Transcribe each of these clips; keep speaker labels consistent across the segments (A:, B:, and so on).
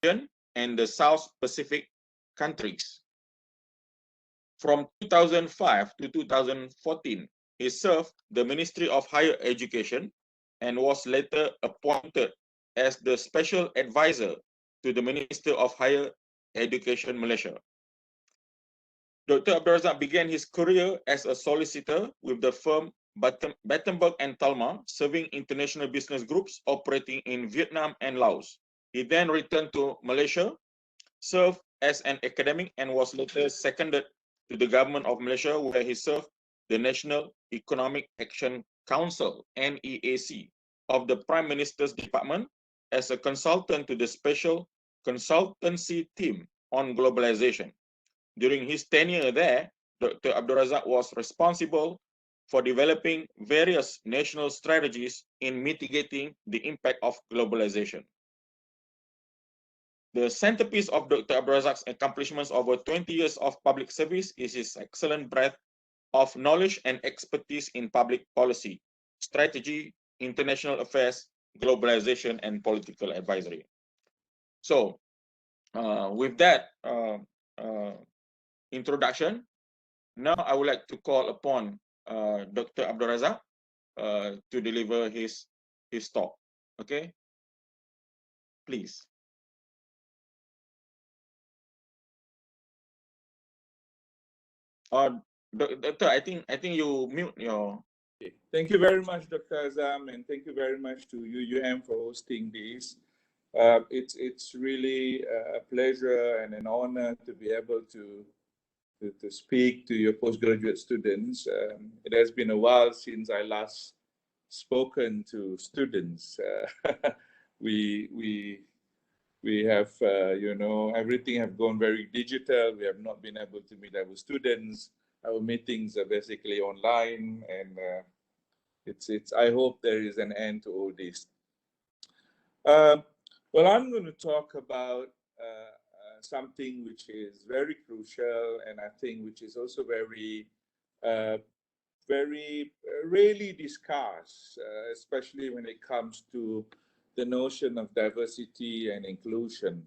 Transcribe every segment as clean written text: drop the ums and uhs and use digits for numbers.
A: and the South Pacific countries. From 2005 to 2014, he served the Ministry of Higher Education and was later appointed as the Special Advisor to the Minister of Higher Education Malaysia. Dr. Abdul Razak began his career as a solicitor with the firm Battenberg and Talma, serving international business groups operating in Vietnam and Laos. He then returned to Malaysia, served as an academic, and was later seconded to the government of Malaysia, where he served the National Economic Action Council, NEAC, of the Prime Minister's Department as a consultant to the Special Consultancy Team on Globalization. During his tenure there, Dr. Abdul Razak was responsible for developing various national strategies in mitigating the impact of globalization. The centerpiece of Dr. Abdul Razak's accomplishments over 20 years of public service is his excellent breadth of knowledge and expertise in public policy, strategy, international affairs, globalization, and political advisory. So, with that introduction, now I would like to call upon Dr. Abdul Razak to deliver his talk. Okay, please. Doctor, I think you mute your.
B: Thank you very much, Dr. Azam, and thank you very much to UUM for hosting this. It's really a pleasure and an honor to be able to speak to your postgraduate students. It has been a while since I last spoken to students. We have, everything have gone very digital. We have not been able to meet our students. Our meetings are basically online, and I hope there is an end to all this. Well, I'm going to talk about something which is very crucial, and I think which is also very rarely discussed, especially when it comes to the notion of diversity and inclusion.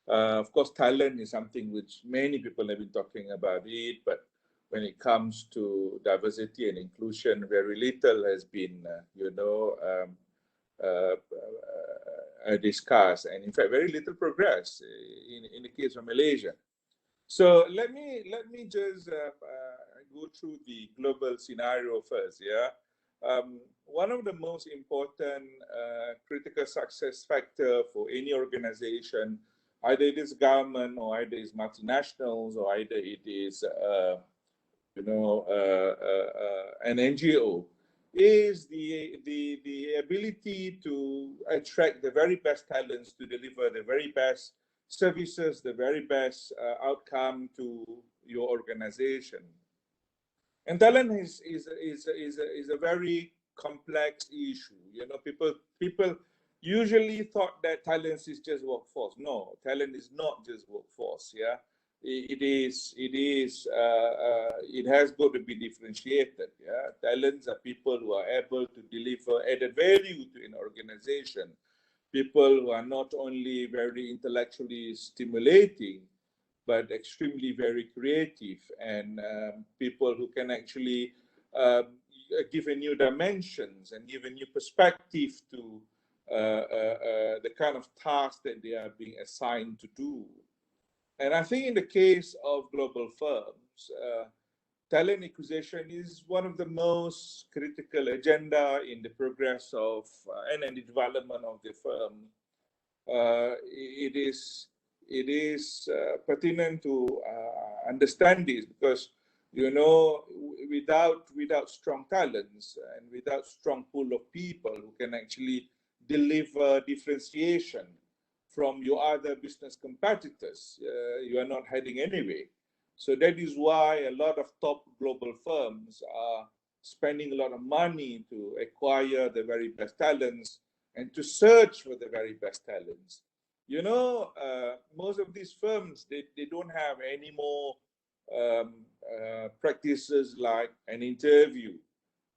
B: Of course, talent is something which many people have been talking about it, but when it comes to diversity and inclusion, very little has been, discussed, and in fact, very little progress in the case of Malaysia. So let me just go through the global scenario first. Yeah, one of the most important critical success factor for any organization, either it is government or either it is multinationals or either it is an NGO, is the ability to attract the very best talents to deliver the very best services, the very best outcome to your organization. And talent is a very complex issue. You know, people usually thought that talent is just workforce. No, talent is not just workforce. Yeah, it has got to be differentiated. Yeah, talents are people who are able to deliver added value to an organization. People who are not only very intellectually stimulating, but extremely very creative, and people who can actually give a new dimensions and give a new perspective to the kind of tasks that they are being assigned to do. And I think in the case of global firms, talent acquisition is one of the most critical agenda in the progress of and in the development of the firm. It is pertinent to understand this because, you know, without strong talents and without strong pool of people who can actually deliver differentiation from your other business competitors, you are not heading anywhere. So that is why a lot of top global firms are spending a lot of money to acquire the very best talents and to search for the very best talents. You know, most of these firms, they don't have any more practices like an interview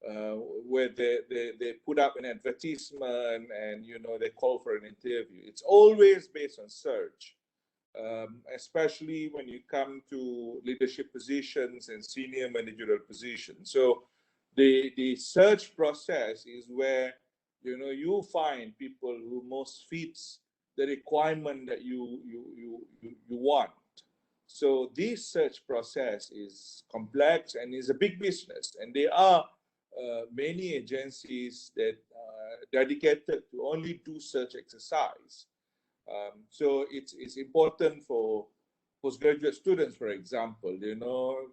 B: where they put up an advertisement and, you know, they call for an interview. It's always based on search, especially when you come to leadership positions and senior managerial positions. So the search process is where, you know, you find people who most fits the requirement that you want. So this search process is complex and is a big business, and there are many agencies that are dedicated to only do search exercise. So it's important for postgraduate students, for example, you know,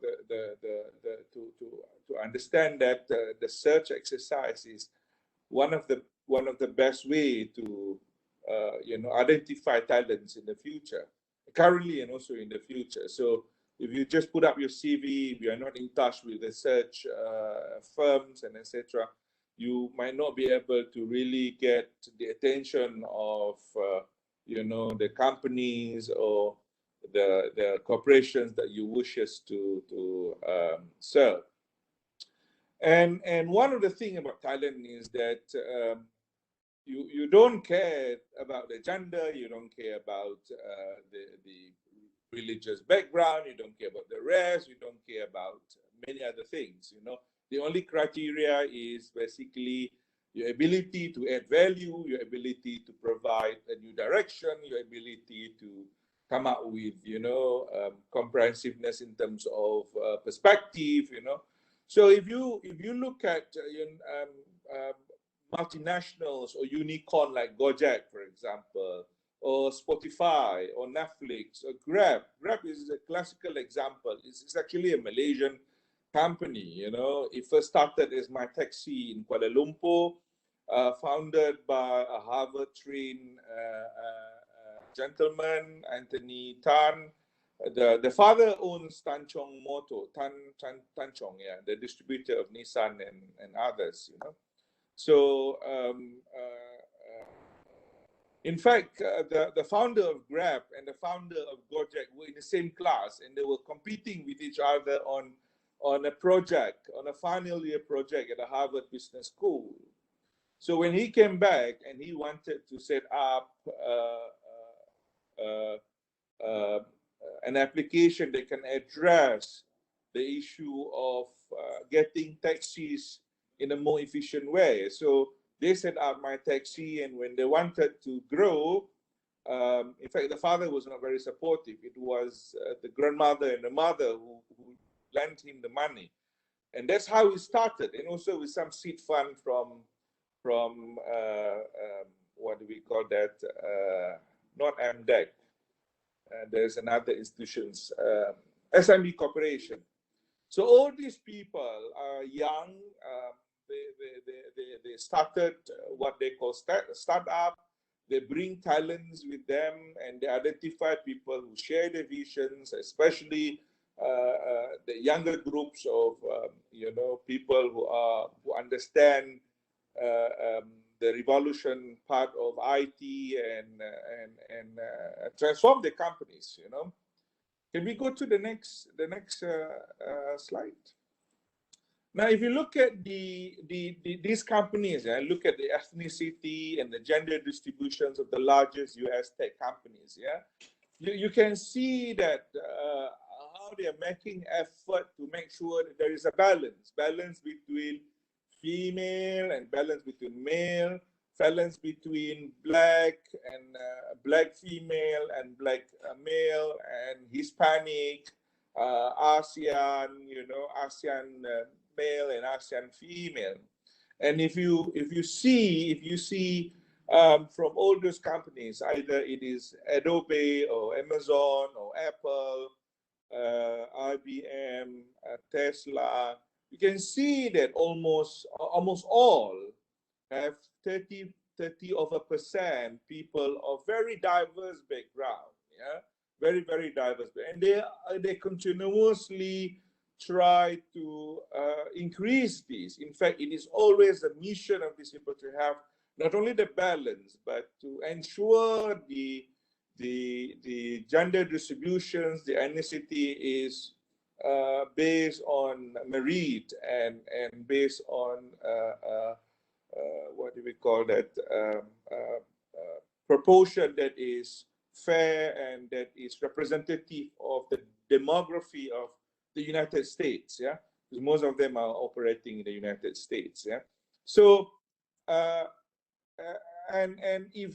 B: to understand that the search exercise is one of the best way to you know, identify talents in the future, currently and also in the future. So if you just put up your CV, if you are not in touch with the search firms and etc., you might not be able to really get the attention of you know, the companies or the corporations that you wishes to serve. And one of the things about Thailand is that you don't care about the gender, you don't care about the religious background, you don't care about the race, you don't care about many other things. You know, the only criteria is basically your ability to add value, your ability to provide a new direction, your ability to come up with, you know, comprehensiveness in terms of perspective. You know, so if you look at multinationals or unicorn like Gojek, for example, or Spotify or Netflix or Grab. Grab is a classical example. It's actually a Malaysian company. You know, it first started as My Taxi in Kuala Lumpur, founded by a Harvard-trained gentleman, Anthony Tan. The father owns Tan Chong Motor, Tan Chong, yeah, the distributor of Nissan and others. You know, so in fact, the founder of Grab and the founder of Gojek were in the same class, and they were competing with each other on a project, on a final year project at the Harvard Business School. So when he came back and he wanted to set up an application that can address the issue of getting taxis in a more efficient way. So they set up My Taxi, and when they wanted to grow, in fact, the father was not very supportive. It was the grandmother and the mother who lent him the money. And that's how it started. And also with some seed fund from what do we call that? Not MDEC. There's another institutions, SME Corporation. So all these people are young. They started what they call startup. They bring talents with them, and they identify people who share their visions, especially the younger groups of you know, people who understand the revolution part of IT and transform the companies. You know, can we go to the next slide? Now, if you look at these companies, look at the ethnicity and the gender distributions of the largest US tech companies, yeah, you can see that how they are making effort to make sure that there is a balance between female and balance between male, balance between black and black female and black male and Hispanic, ASEAN, you know, ASEAN male and ASEAN female. And if you see from all those companies, either it is Adobe or Amazon or Apple, IBM, Tesla, you can see that almost all have 30% people of very diverse background, yeah, very diverse, and they continuously try to increase this. In fact, it is always the mission of these people to have not only the balance, but to ensure the gender distributions, the ethnicity is based on merit and based on what do we call that, proportion that is fair and that is representative of the demography of the United States, yeah, because most of them are operating in the United States, yeah. So and if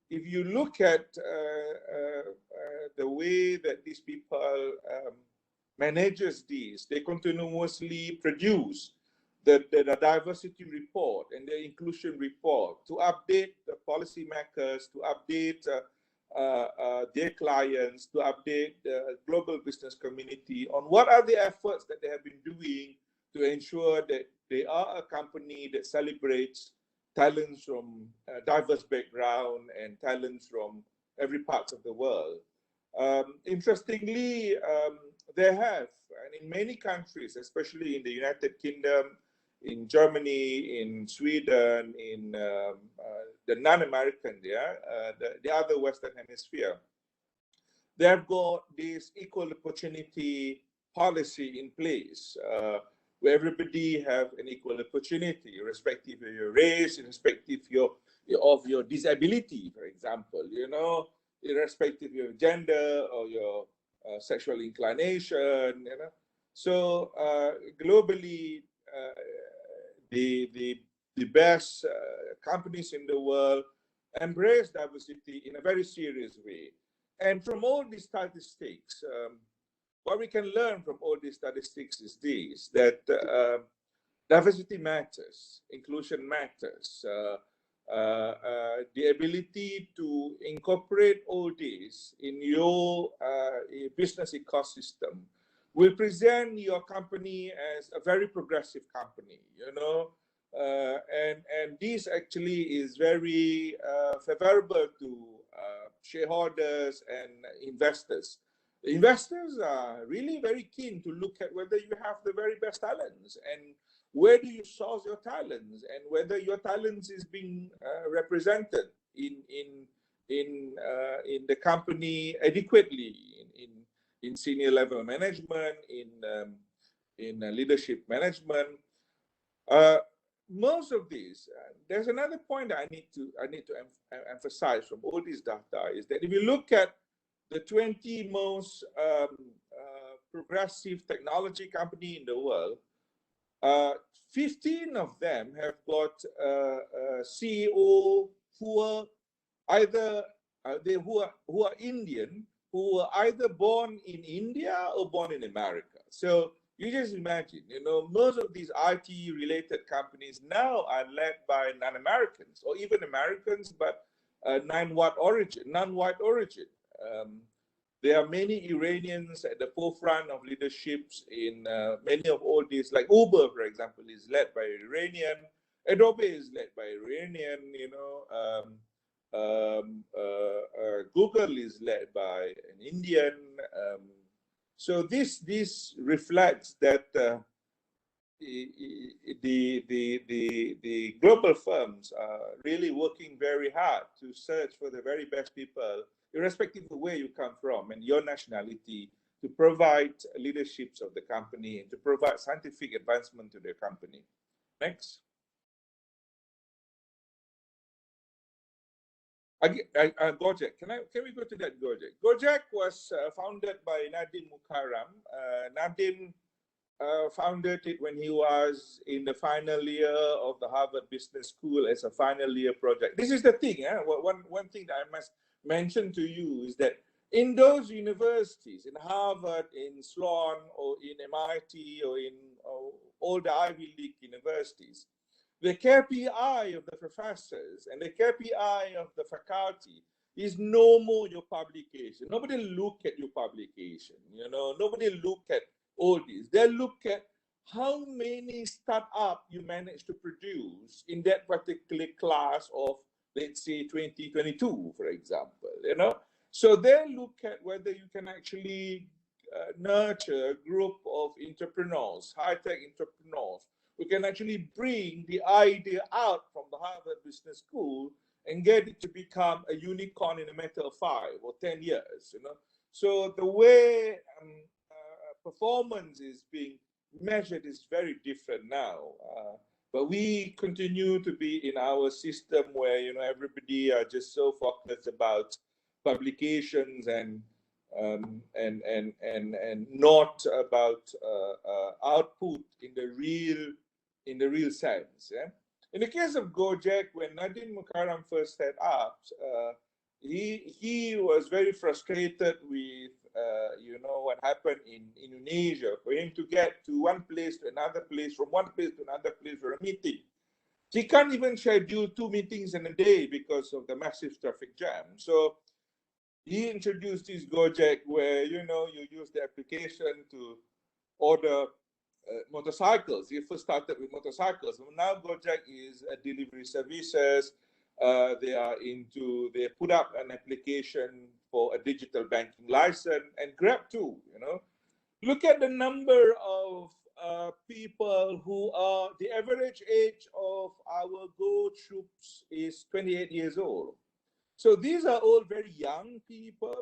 B: you look at the way that these people manages these, they continuously produce the diversity report and the inclusion report to update the policymakers, to update their clients, to update the global business community on what are the efforts that they have been doing to ensure that they are a company that celebrates talents from diverse background and talents from every part of the world. Interestingly, they have, and in many countries, especially in the United Kingdom, in Germany, in Sweden, in the non-American, yeah, the other Western Hemisphere, they have got this equal opportunity policy in place where everybody have an equal opportunity, irrespective of your race, irrespective of your disability, for example, you know, irrespective of your gender or your sexual inclination, you know. So globally, the best companies in the world embrace diversity in a very serious way. And from all these statistics, what we can learn from all these statistics is this, that diversity matters, inclusion matters. The ability to incorporate all this in your business ecosystem will present your company as a very progressive company, you know, and this actually is very favorable to shareholders and investors. The investors are really very keen to look at whether you have the very best talents and where do you source your talents and whether your talents is being represented in the company adequately in senior level management, in leadership management. Most of these, there's another point that I need to emphasize from all this data is that if you look at the 20 most progressive technology company in the world, 15 of them have got CEO who are either who are Indian, who were either born in India or born in America. So you just imagine, you know, most of these IT-related companies now are led by non-Americans or even Americans, but non-white origin. There are many Iranians at the forefront of leaderships in many of all these, like Uber, for example, is led by Iranian. Adobe is led by Iranian, you know. Google is led by an Indian. So this reflects that the global firms are really working very hard to search for the very best people, irrespective of where you come from and your nationality, to provide leaderships of the company and to provide scientific advancement to their company. Next. Gojek. Can we go to that Gojek? Gojek was founded by Nadim Mukarram. Nadim founded it when he was in the final year of the Harvard Business School as a final year project. This is the thing. One thing that I must mention to you is that in those universities, in Harvard, in Sloan, or in MIT, or in all the Ivy League universities, the KPI of the professors and the KPI of the faculty is no more your publication. Nobody look at your publication, you know, nobody look at all this. They look at how many startups you manage to produce in that particular class of, let's say, 2022, for example, you know. So they look at whether you can actually nurture a group of entrepreneurs, high-tech entrepreneurs, we can actually bring the idea out from the Harvard Business School and get it to become a unicorn in a matter of 5 or 10 years, you know. So the way performance is being measured is very different now. But we continue to be in our system where, you know, everybody are just so focused about publications and not about output in the real sense. Yeah? In the case of Gojek, when Nadine Mukarram first set up, he was very frustrated with you know, what happened in Indonesia. For him to get to one place to another place, from one place to another place for a meeting, he can't even schedule 2 meetings in a day because of the massive traffic jam. So he introduced this Gojek where, you know, you use the application to order motorcycles. He first started with motorcycles. Now Gojek is a delivery services. They put up an application for a digital banking license, and Grab too, you know. Look at the number of people who are, the average age of our Go troops is 28 years old. So these are all very young people.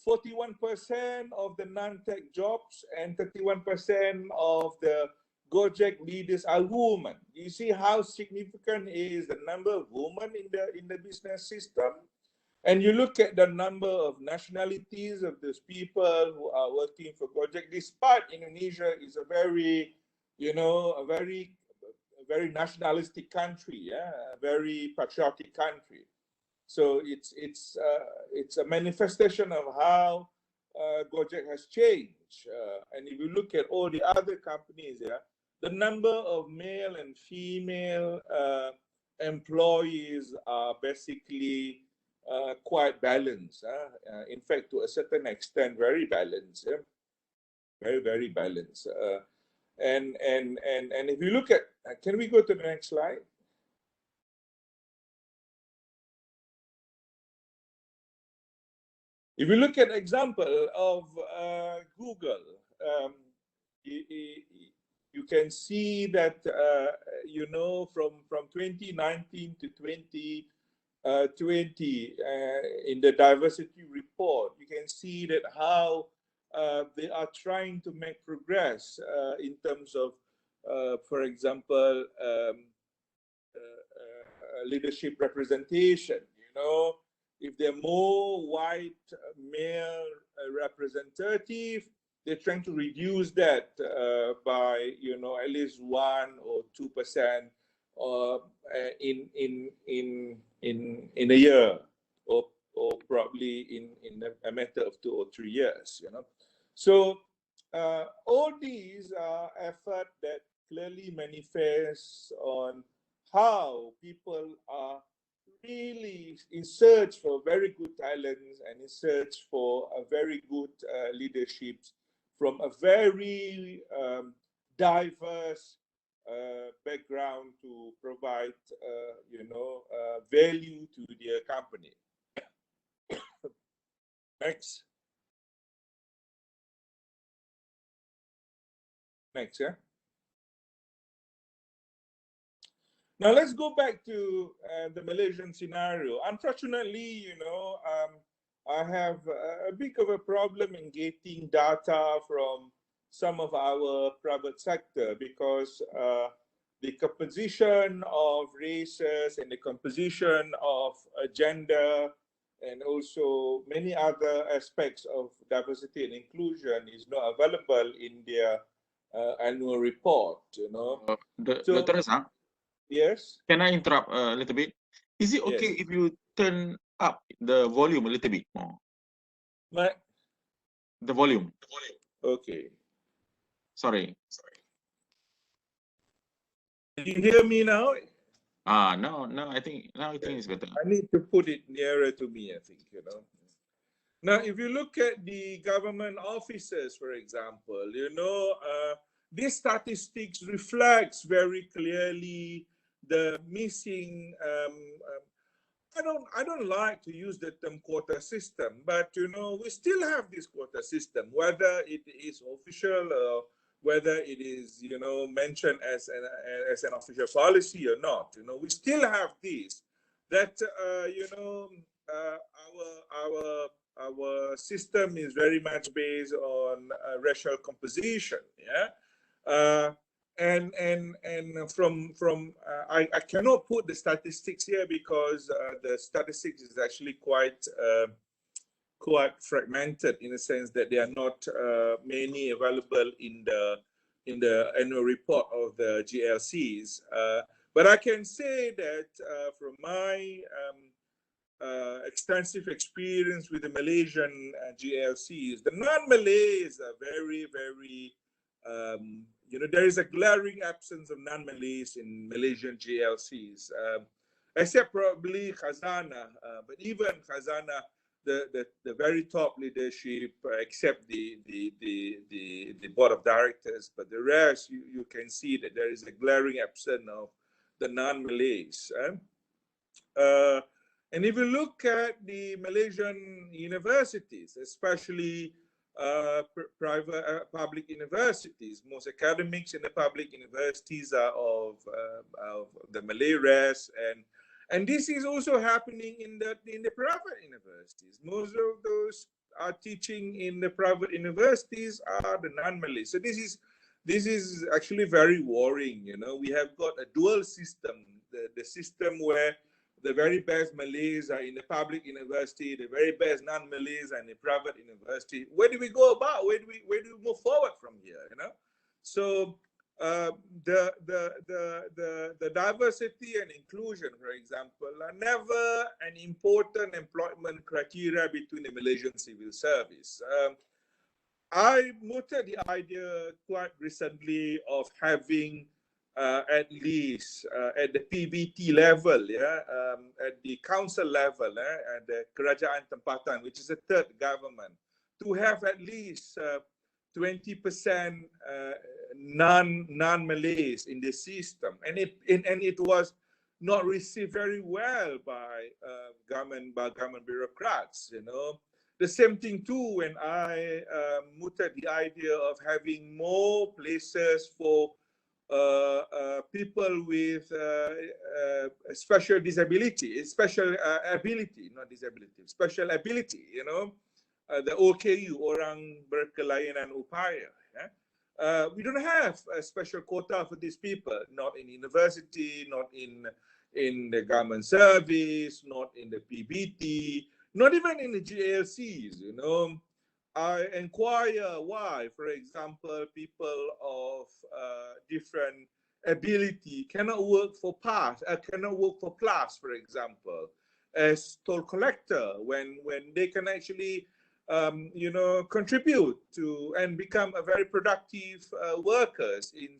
B: 41% of the non-tech jobs and 31% of the Gojek leaders are women. You see how significant is the number of women in the business system? And you look at the number of nationalities of those people who are working for Gojek, despite Indonesia is a very, you know, a very nationalistic country, yeah, a very patriotic country. So it's a manifestation of how Gojek has changed. And if you look at all the other companies, yeah, the number of male and female employees are basically quite balanced. In fact, to a certain extent, very balanced. Yeah? Very balanced. And if you look at, can we go to the next slide? If you look at example of Google, you can see that you know, from 2019 to 2020 in the diversity report, you can see that how they are trying to make progress in terms of, for example, leadership representation. You know, if there are more white male representative, they're trying to reduce that by, you know, at least 1 or 2% in a year, or probably in a matter of 2 or 3 years. You know, so all these are efforts that clearly manifest on how people are really in search for very good talents and in search for a very good leadership from a very diverse background to provide, you know, value to their company. Next. Next, yeah. Now let's go back to the Malaysian scenario. Unfortunately, you know, I have a bit of a problem in getting data from some of our private sector because the composition of races and the composition of gender and also many other aspects of diversity and inclusion is not available in their annual report, you know.
A: Dr. Reza,
B: Yes.
A: can I interrupt a little bit? Is it okay if you turn up the volume a little bit more? The volume.
B: Okay.
A: Sorry.
B: Can you hear me now?
A: No, I think it's better.
B: I need to put it nearer to me, I think, you know. Now, if you look at the government offices, for example, you know, these statistics reflects very clearly the missing. I don't like to use the term quota system, but you know, we still have this quota system, whether it is official or whether it is, you know, mentioned as an official policy or not. You know, we still have this. That you know, our our system is very much based on racial composition. Yeah. And from I cannot put the statistics here because the statistics is actually quite fragmented in the sense that there are not many available in the annual report of the GLCs. But I can say that from my extensive experience with the Malaysian GLCs, the non-Malays are very, there is a glaring absence of non-Malays in Malaysian GLCs, except probably Khazanah, but even Khazanah, the very top leadership, except the board of directors, but the rest, you can see that there is a glaring absence of the non-Malays. And if you look at the Malaysian universities, especially private public universities, most academics in the public universities are of the Malay race, and this is also happening in the private universities. Most of those are teaching in the private universities are the non-Malay. So this is actually very worrying. You know, we have got a dual system, the system where the very best Malays are in the public university, the very best non-Malays are in the private university. Where do we go about? Where do we move forward from here? You know, so the diversity and inclusion, for example, are never an important employment criteria between the Malaysian civil service. I mooted the idea quite recently of having at least at the PBT level, at the council level, at the Kerajaan Tempatan, which is the third government, to have at least 20% non-Malays in the system, and it was not received very well by government bureaucrats. You know, the same thing too when I mooted the idea of having more places for people with special disability, special ability, not disability, special ability, you know, the OKU, Orang Berkelainan Upaya. Yeah? We don't have a special quota for these people, not in university, not in the government service, not in the PBT, not even in the GLCs, you know. I inquire why, for example, people of different ability cannot work for PLAS, for example, as toll collector when they can actually contribute to and become a very productive workers in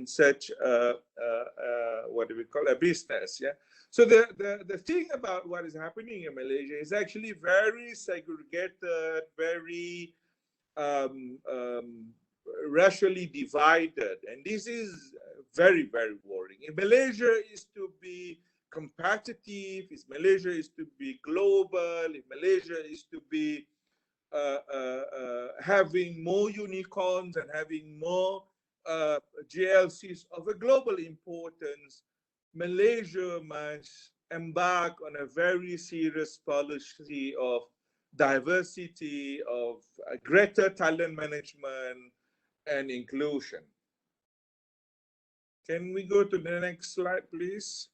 B: such what do we call a business. Yeah. So the thing about what is happening in Malaysia is actually very segregated, very racially divided, and this is very, very worrying. If Malaysia is to be competitive, if Malaysia is to be global, if Malaysia is to be having more unicorns and having more GLCs of a global importance, Malaysia must embark on a very serious policy of diversity, of greater talent management and inclusion. Can we go to the next slide, please?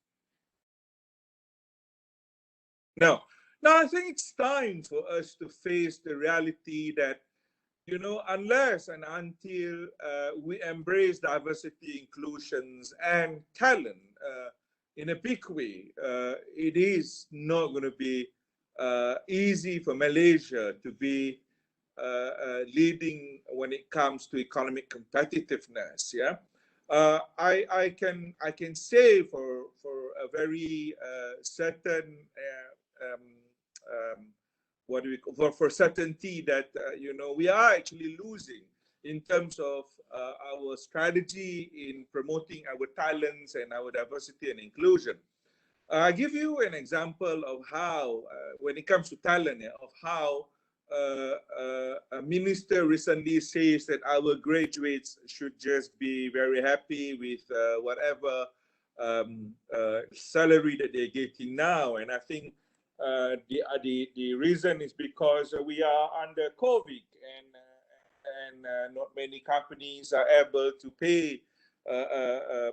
B: Now I think it's time for us to face the reality that, you know, unless and until we embrace diversity, inclusions, and talent in a big way, it is not going to be easy for Malaysia to be leading when it comes to economic competitiveness. Yeah, I can say for a very certain what do we call, for certainty that you know, we are actually losing in terms of our strategy in promoting our talents and our diversity and inclusion. I'll give you an example of how, when it comes to talent, of how a minister recently says that our graduates should just be very happy with whatever salary that they're getting now. And I think The reason is because we are under COVID, and not many companies are able to pay a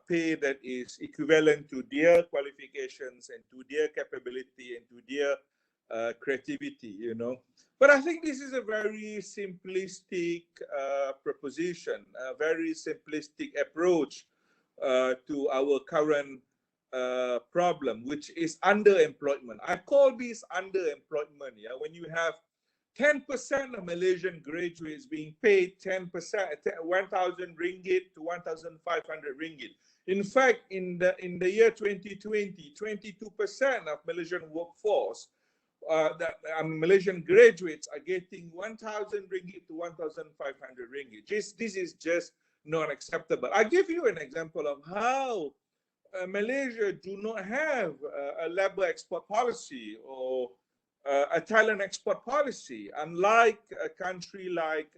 B: pay that is equivalent to their qualifications and to their capability and to their creativity, you know. But I think this is a very simplistic proposition, a very simplistic approach to our current problem, which is underemployment. I call this underemployment. Yeah, when you have 10% of Malaysian graduates being paid 10%, 1,000 ringgit to 1,500 ringgit. In fact, in the year 2020, 22% of Malaysian workforce, Malaysian graduates are getting 1,000 ringgit to 1,500 ringgit. This is just not acceptable. I give you an example of how Malaysia do not have a labor export policy or a talent export policy, unlike a country like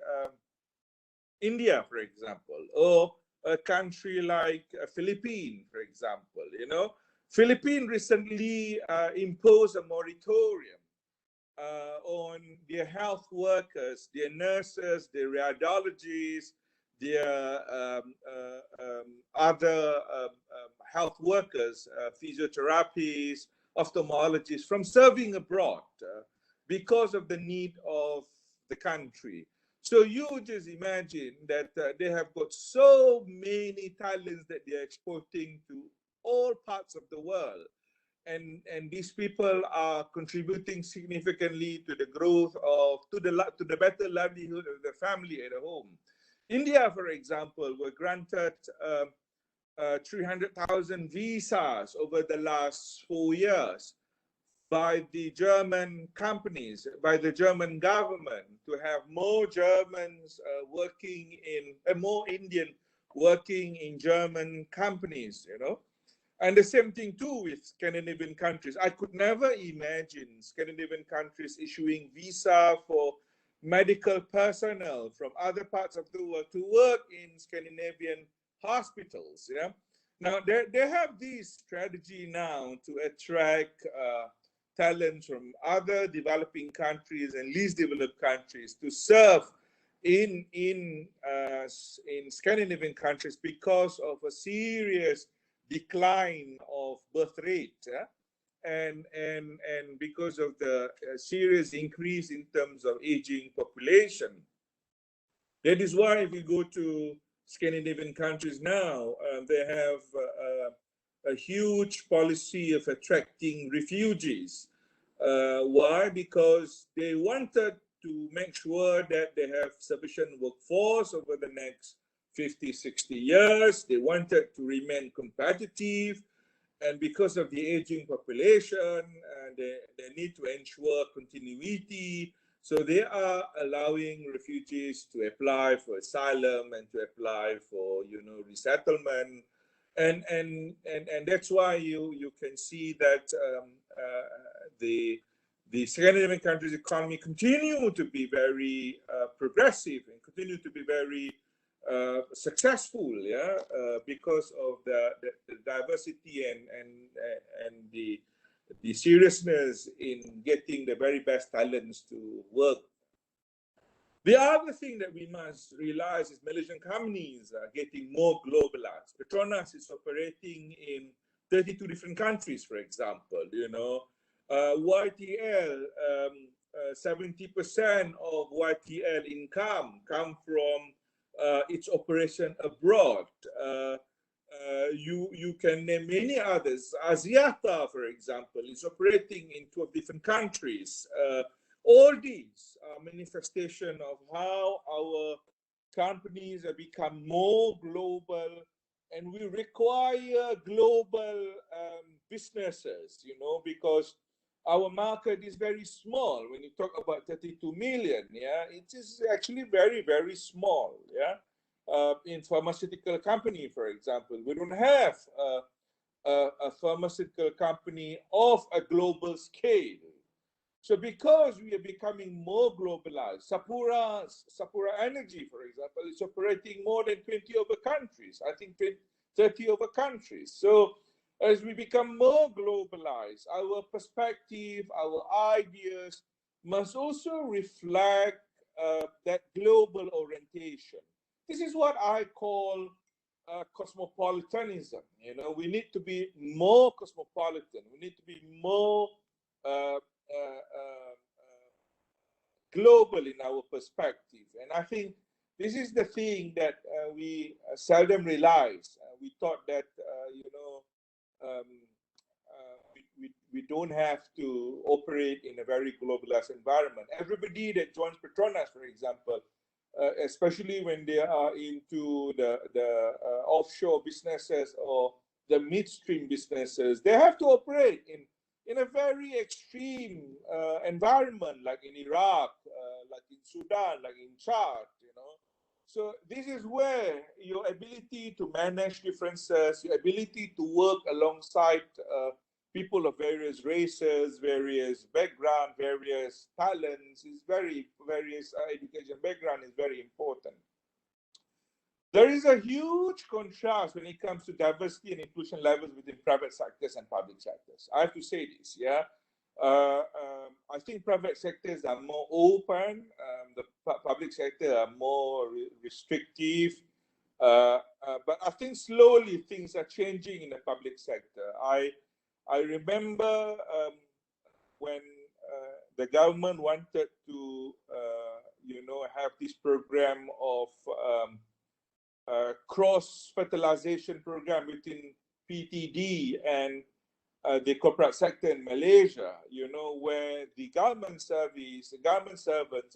B: India, for example, or a country like Philippines, for example. You know, Philippines recently imposed a moratorium on their health workers, their nurses, their radiologists, their other health workers, physiotherapists, ophthalmologists, from serving abroad because of the need of the country. So you just imagine that they have got so many talents that they're exporting to all parts of the world. And these people are contributing significantly to the growth of, to the better livelihood of the family at home. India, for example, were granted 300,000 visas over the last 4 years by the German companies, by the German government, to have more Germans working in, more Indian working in German companies, you know. And the same thing too with Scandinavian countries. I could never imagine Scandinavian countries issuing visa for medical personnel from other parts of the world to work in Scandinavian hospitals. Yeah. Now they have this strategy now to attract talents from other developing countries and least developed countries to serve in Scandinavian countries because of a serious decline of birth rate, and because of the serious increase in terms of aging population. That is why if you go to Scandinavian countries now, they have a huge policy of attracting refugees. Why? Because they wanted to make sure that they have sufficient workforce over the next 50, 60 years. They wanted to remain competitive. And because of the aging population, they need to ensure continuity. So they are allowing refugees to apply for asylum and to apply for, you know, resettlement. And that's why you can see that the Scandinavian countries' economy continue to be very progressive and continue to be very successful, yeah, because of the diversity and the seriousness in getting the very best talents to work. The other thing that we must realize is Malaysian companies are getting more globalized. Petronas is operating in 32 different countries, for example. You know, YTL, 70% of YTL income come from its operation abroad. You can name many others. Axiata, for example, is operating in 12 different countries. All these are manifestation of how our companies have become more global, and we require global businesses, you know, because our market is very small. When you talk about 32 million, yeah, it is actually very, very small, yeah. In pharmaceutical company, for example, we don't have a pharmaceutical company of a global scale. So because we are becoming more globalized, Sapura Energy, for example, is operating more than 20 other countries, I think 30 other countries. So As we become more globalized, our perspective, our ideas must also reflect that global orientation. This is what I call cosmopolitanism. You know, we need to be more cosmopolitan. We need to be more global in our perspective. And I think this is the thing that we seldom realize. We thought that, um, we don't have to operate in a very globalized environment. Everybody that joins Petronas, for example, especially when they are into the offshore businesses or the midstream businesses, they have to operate in a very extreme environment, like in Iraq, like in Sudan, like in Chad, you know. So this is where your ability to manage differences, your ability to work alongside people of various races, various background, various talents is various education background is very important. There is a huge contrast when it comes to diversity and inclusion levels within private sectors and public sectors. I have to say this, yeah. I think private sectors are more open. The public sector are more restrictive. But I think slowly things are changing in the public sector. I remember when the government wanted to, have this program of cross fertilization program between PTD and the corporate sector in Malaysia, you know, where the government servants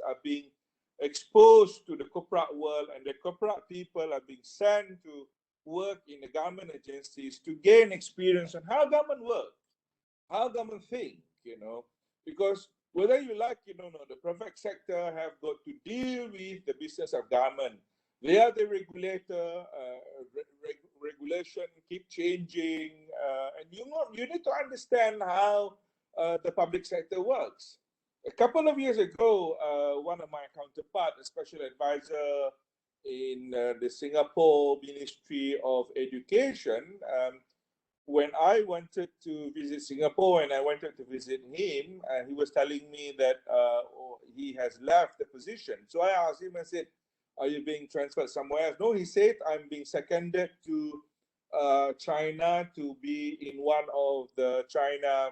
B: are being exposed to the corporate world, and the corporate people are being sent to work in the government agencies to gain experience on how government works, how government think, you know, because whether you like it or not, the private sector have got to deal with the business of government. They are the regulator. Regulation keep changing, and you need to understand how the public sector works. A couple of years ago, one of my counterpart, a special advisor in the Singapore Ministry of Education, when I wanted to visit Singapore and I wanted to visit him, he was telling me that he has left the position. So I asked him, I said, are you being transferred somewhere else? No, he said, I'm being seconded to China to be in one of the China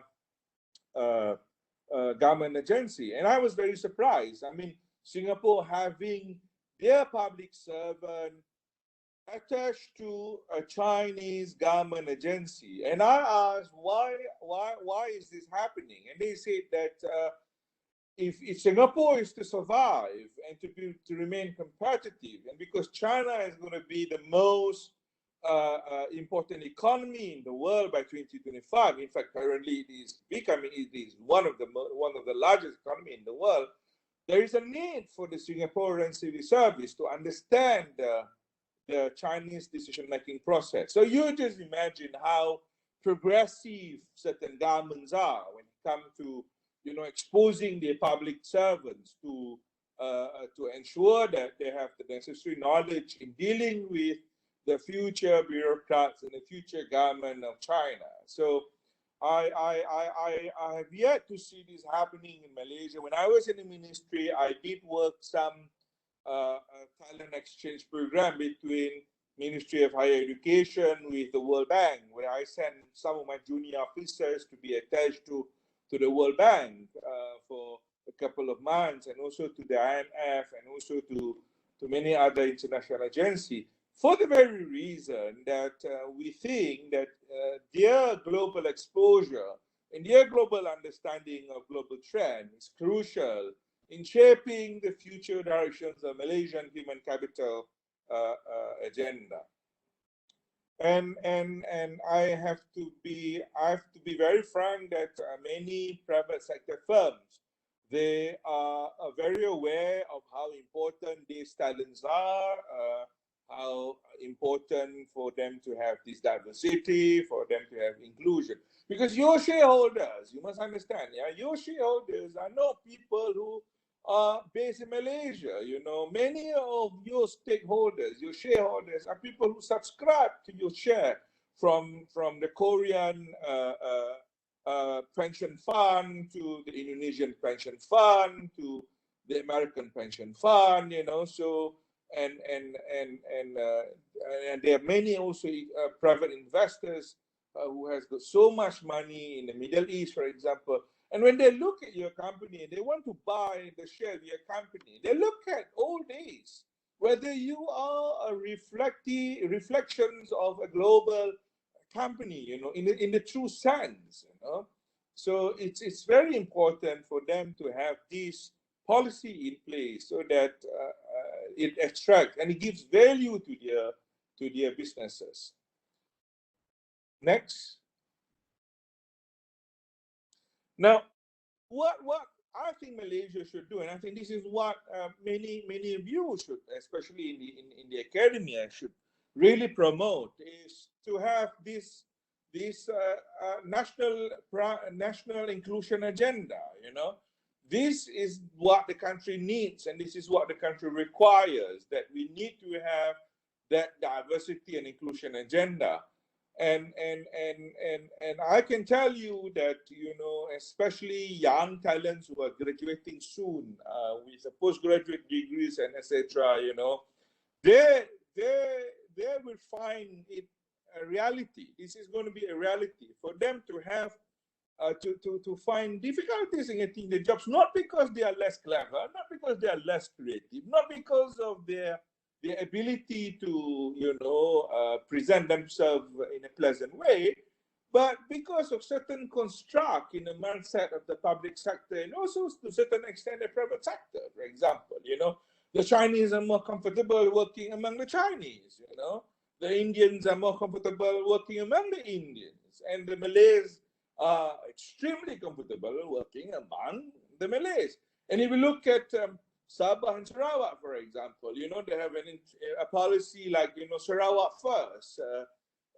B: government agency. And I was very surprised. I mean, Singapore having their public servant attached to a Chinese government agency. And I asked, why is this happening? And they said that if Singapore is to survive and to remain competitive, and because China is going to be the most important economy in the world by 2025, in fact, currently it is becoming one of the largest economy in the world. There is a need for the Singaporean civil service to understand the Chinese decision-making process. So you just imagine how progressive certain governments are when it comes to, you know, exposing their public servants to ensure that they have the necessary knowledge in dealing with the future bureaucrats and the future government of China. So I have yet to see this happening in Malaysia. When I was in the ministry, I did work some talent exchange program between Ministry of Higher Education with the World Bank, where I sent some of my junior officers to be attached to the World Bank for a couple of months, and also to the IMF, and also to many other international agencies, for the very reason that we think that their global exposure and their global understanding of global trend is crucial in shaping the future directions of Malaysian human capital agenda. And I have to be very frank that many private sector firms, they are very aware of how important these talents are, how important for them to have this diversity, for them to have inclusion. Because your shareholders, you must understand, yeah, your shareholders are not people who are based in Malaysia. You know, many of your stakeholders, your shareholders, are people who subscribe to your share from the Korean pension fund to the Indonesian pension fund to the American pension fund, you know. So and there are many also private investors who has got so much money in the Middle East, for example. And when they look at your company and they want to buy the share of your company, they look at all these, whether you are a reflections of a global company, you know, in the true sense, you know. So it's very important for them to have this policy in place so that it attracts and it gives value to their businesses. Next. Now, what I think Malaysia should do, and I think this is what many of you should, especially in the academia, should really promote, is to have this national inclusion agenda. You know, this is what the country needs, and this is what the country requires. That we need to have that diversity and inclusion agenda. And I can tell you that, you know, especially young talents who are graduating soon with postgraduate degrees and etc., you know, they will find it a reality. This is going to be a reality for them to have to find difficulties in getting the jobs, not because they are less clever, not because they are less creative, not because of their ability to, you know, present themselves in a pleasant way, but because of certain construct in the mindset of the public sector and also to a certain extent the private sector. For example, you know, the Chinese are more comfortable working among the Chinese, you know, the Indians are more comfortable working among the Indians, and the Malays are extremely comfortable working among the Malays. And if you look at Sabah and Sarawak, for example, you know, they have a policy like, you know, Sarawak first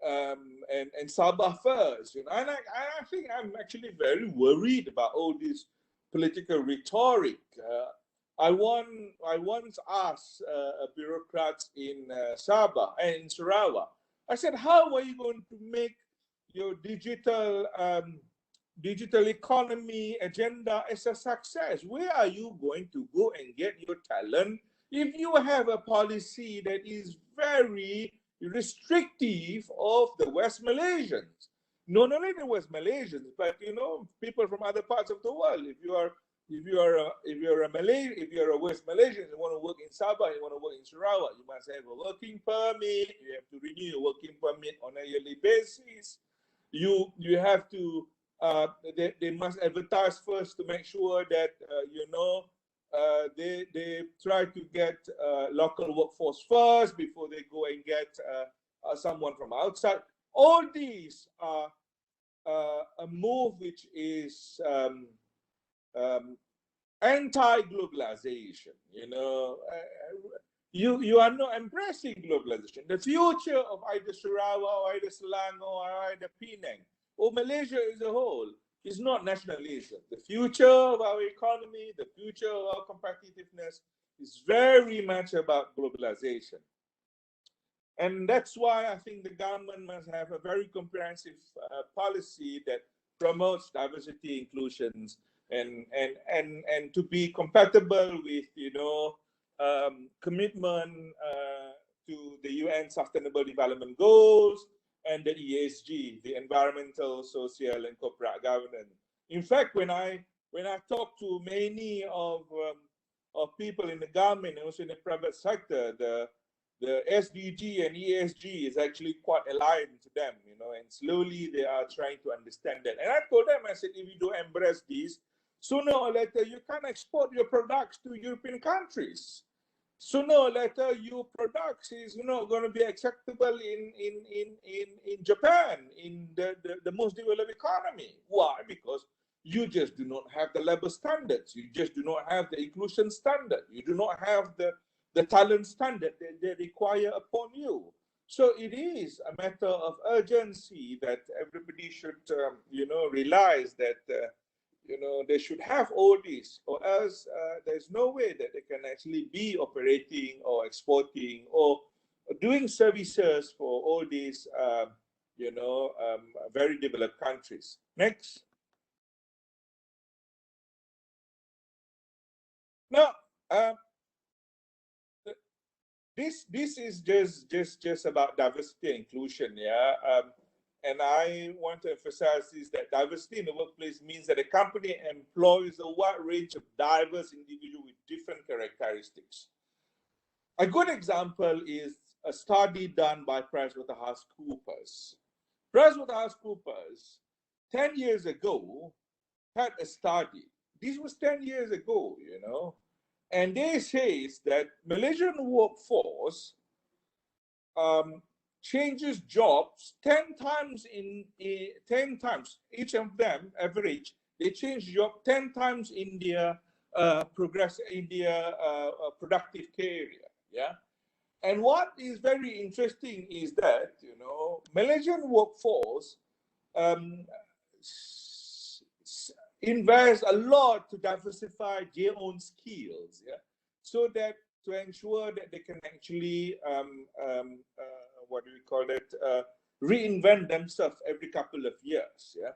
B: and Sabah first, you know. And I think I'm actually very worried about all this political rhetoric. I once asked bureaucrats in Sabah and in Sarawak, I said, how are you going to make your digital economy agenda as a success? Where are you going to go and get your talent if you have a policy that is very restrictive of the West Malaysians? Not only the West Malaysians, but, you know, people from other parts of the world. If you're a West Malaysian, you want to work in Sabah, you want to work in Sarawak, you must have a working permit. You have to renew your working permit on a yearly basis. You have to they must advertise first to make sure that you know, they try to get local workforce first before they go and get someone from outside. All these are a move which is anti-globalization. You know, you are not embracing globalization. The future of either Sarawak or either Selangor or either Penang or Malaysia as a whole is not nationalism. The future of our economy, the future of our competitiveness is very much about globalization. And that's why I think the government must have a very comprehensive policy that promotes diversity, inclusions, and to be compatible with, you know, commitment to the UN Sustainable Development Goals and the ESG, the environmental, social, and corporate governance. In fact, when I talk to many of people in the government and also in the private sector, the SDG and ESG is actually quite aligned to them, you know, and slowly they are trying to understand that. And I told them, I said, if you don't embrace this, sooner or later you can't export your products to European countries. Sooner or later, your products is not going to be acceptable in Japan, in the most developed economy. Why? Because you just do not have the labor standards. You just do not have the inclusion standard. You do not have the talent standard that they require upon you. So it is a matter of urgency that everybody should, you know, realize that you know, they should have all this, or else there's no way that they can actually be operating or exporting or doing services for all these very developed countries. Next. Now, this is just about diversity and inclusion, yeah. And I want to emphasize is that diversity in the workplace means that a company employs a wide range of diverse individuals with different characteristics. A good example is a study done by PricewaterhouseCoopers. PricewaterhouseCoopers, 10 years ago, had a study. This was 10 years ago, and they say that Malaysian workforce changes jobs 10 times 10 times, each of them average, they change job 10 times in their productive career, yeah. And what is very interesting is that, Malaysian workforce invest a lot to diversify their own skills, yeah, so that to ensure that they can actually what do we call it, reinvent themselves every couple of years, yeah.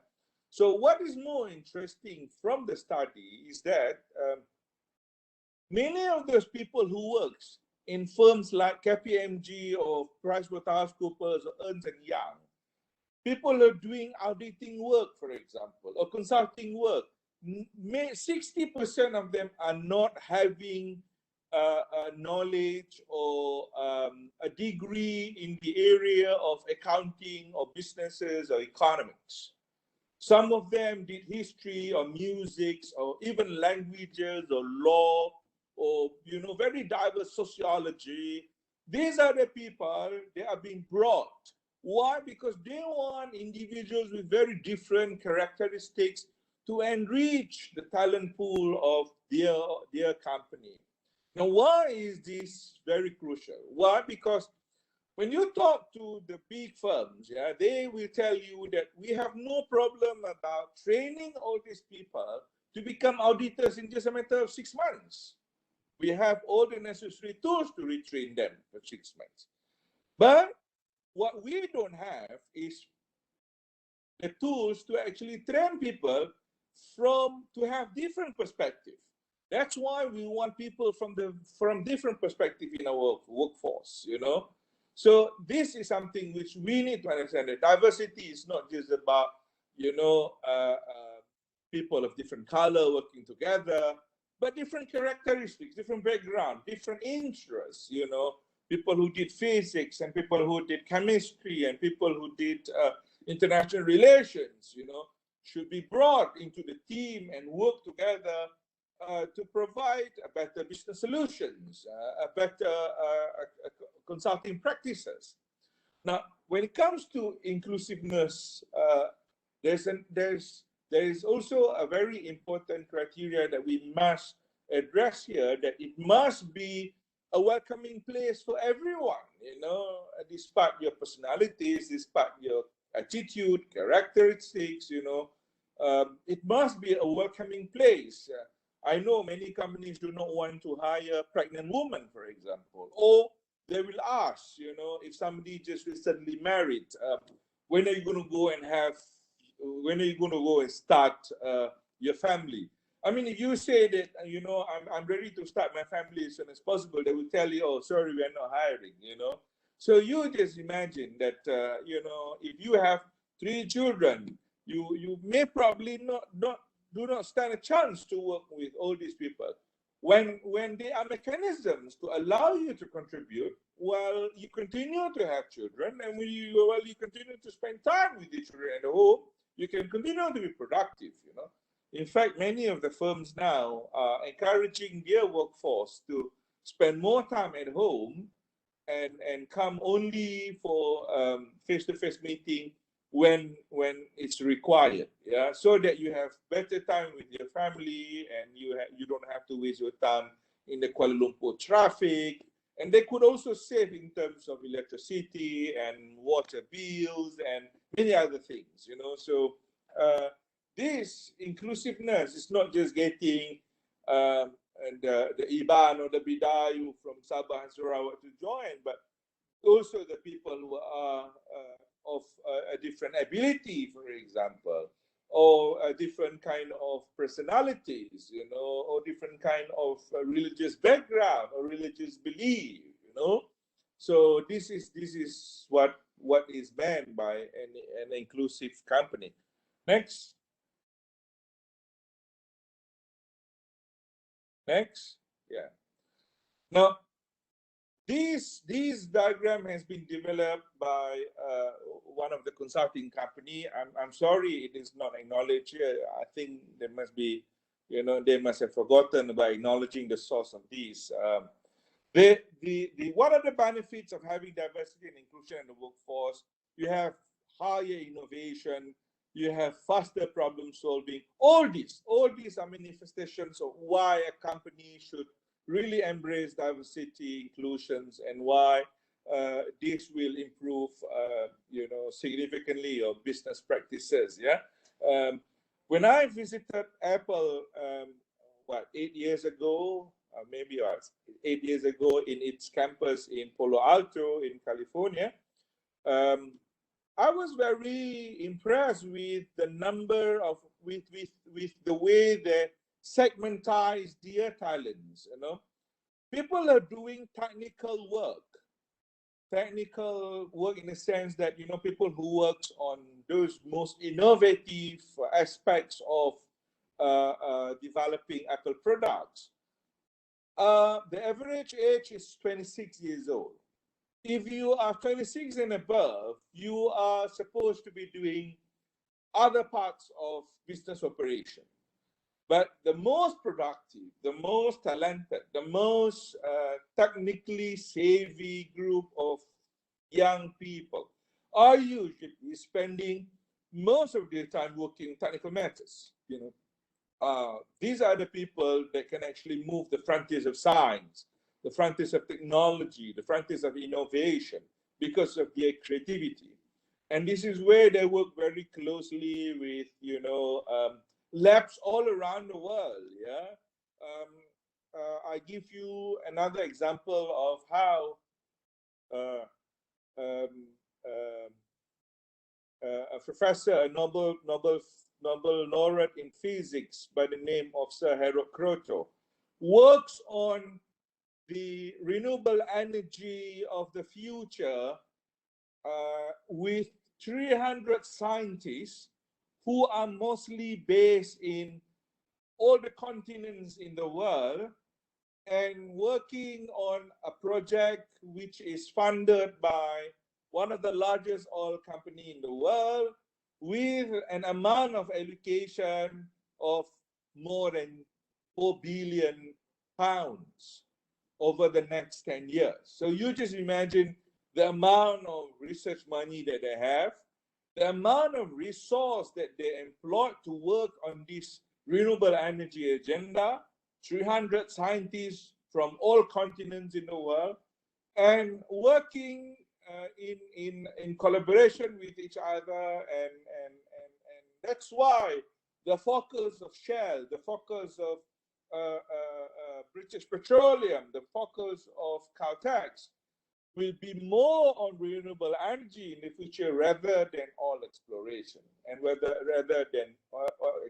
B: So what is more interesting from the study is that many of those people who works in firms like KPMG or PricewaterhouseCoopers or Ernst & Young, people are doing auditing work, for example, or consulting work. 60% of them are not having knowledge or a degree in the area of accounting or businesses or economics. Some of them did history or music or even languages or law or, very diverse sociology. These are the people, they are being brought. Why? Because they want individuals with very different characteristics to enrich the talent pool of their company. Now, why is this very crucial? Why? Because when you talk to the big firms, yeah, they will tell you that we have no problem about training all these people to become auditors in just a matter of 6 months. We have all the necessary tools to retrain them for 6 months. But what we don't have is the tools to actually train people to have different perspective. That's why we want people from different perspective in our workforce, So this is something which we need to understand. That diversity is not just about, people of different color working together, but different characteristics, different background, different interests, people who did physics and people who did chemistry and people who did international relations, should be brought into the team and work together to provide a better business solutions, a better consulting practices. Now, when it comes to inclusiveness, there is also a very important criteria that we must address here, that it must be a welcoming place for everyone, despite your personalities, despite your attitude, characteristics, it must be a welcoming place. I know many companies do not want to hire pregnant women, for example, or they will ask, if somebody just recently married, when are you going to go and start your family? I mean, if you say that, I'm ready to start my family as soon as possible, they will tell you, oh, sorry, we're not hiring, So you just imagine that, if you have 3 children, you may probably do not stand a chance to work with all these people. When there are mechanisms to allow you to contribute while you continue to have children and while you continue to spend time with the children at home, you can continue to be productive, In fact, many of the firms now are encouraging their workforce to spend more time at home and come only for face-to-face meeting when it's required, yeah, so that you have better time with your family and you don't have to waste your time in the Kuala Lumpur traffic. And they could also save in terms of electricity and water bills and many other things, So this inclusiveness is not just getting the IBAN or the Bidayu from Sabah and Sarawak to join, but also the people who are a different ability, for example, or a different kind of personalities, you know, or different kind of religious background or religious belief, you know. So this is what is meant by an inclusive company. Next, next, yeah. Now, this diagram has been developed by one of the consulting company. I'm sorry it is not acknowledged here. I think there must be, you know, they must have forgotten about acknowledging the source of these. What are the benefits of having diversity and inclusion in the workforce? You have higher innovation, you have faster problem solving. All these are manifestations of why a company should really embrace diversity, inclusions, and why this will improve, you know, significantly your business practices. Yeah. When I visited Apple, 8 years ago, maybe 8 years ago, in its campus in Palo Alto in California, I was very impressed with the number of with the way they segmentize their talents. You know, people are doing technical work in the sense that, you know, people who works on those most innovative aspects of developing Apple products. The average age is 26 years old. If you are 26 and above, you are supposed to be doing other parts of business operation. But the most productive, the most talented, the most technically savvy group of young people are usually spending most of their time working technical matters. You know, these are the people that can actually move the frontiers of science, the frontiers of technology, the frontiers of innovation because of their creativity. And this is where they work very closely with, you know, labs all around the world. Yeah. I give you another example of how uh, um, um, a professor, a Nobel laureate in physics by the name of Sir Harold Kroto, works on the renewable energy of the future with 300 scientists who are mostly based in all the continents in the world, and working on a project which is funded by one of the largest oil company in the world, with an amount of allocation of more than 4 billion pounds over the next 10 years. So you just imagine the amount of research money that they have, the amount of resource that they employ to work on this renewable energy agenda, 300 scientists from all continents in the world, and working in collaboration with each other. And that's why the focus of Shell, the focus of British Petroleum, the focus of Caltex will be more on renewable energy in the future rather than oil exploration and rather than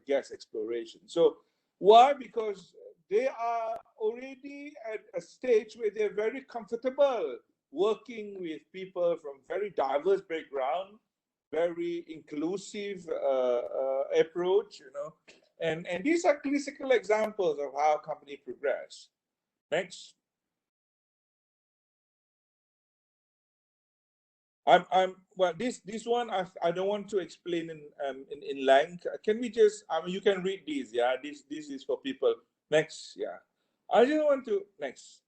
B: gas exploration. So why? Because they are already at a stage where they're very comfortable working with people from very diverse background, very inclusive approach, you know, and these are classical examples of how company progress. Next. Well, this one I don't want to explain in length. Can we just, I mean, you can read these. Yeah, this is for people. Next. Yeah, I just want to next.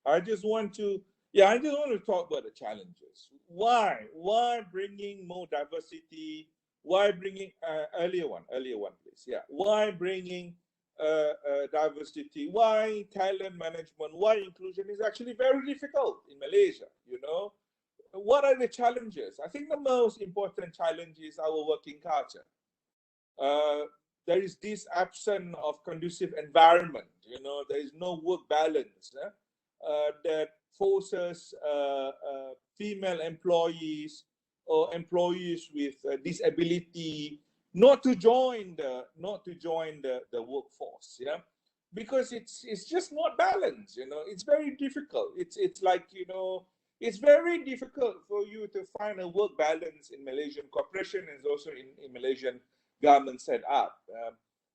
B: I just want to, yeah, I just want to talk about the challenges. Why bringing more diversity? Why bringing earlier one, please? Yeah, why bringing diversity? Why talent management? Why inclusion is actually very difficult in Malaysia? You know, what are the challenges? I think the most important challenge is our working culture. There is this absence of conducive environment. You know, there is no work balance that forces female employees or employees with disability not to join the workforce, yeah, because it's just not balanced, you know. It's very difficult. It's like, you know, it's very difficult for you to find a work balance in Malaysian corporation and also in Malaysian government set up.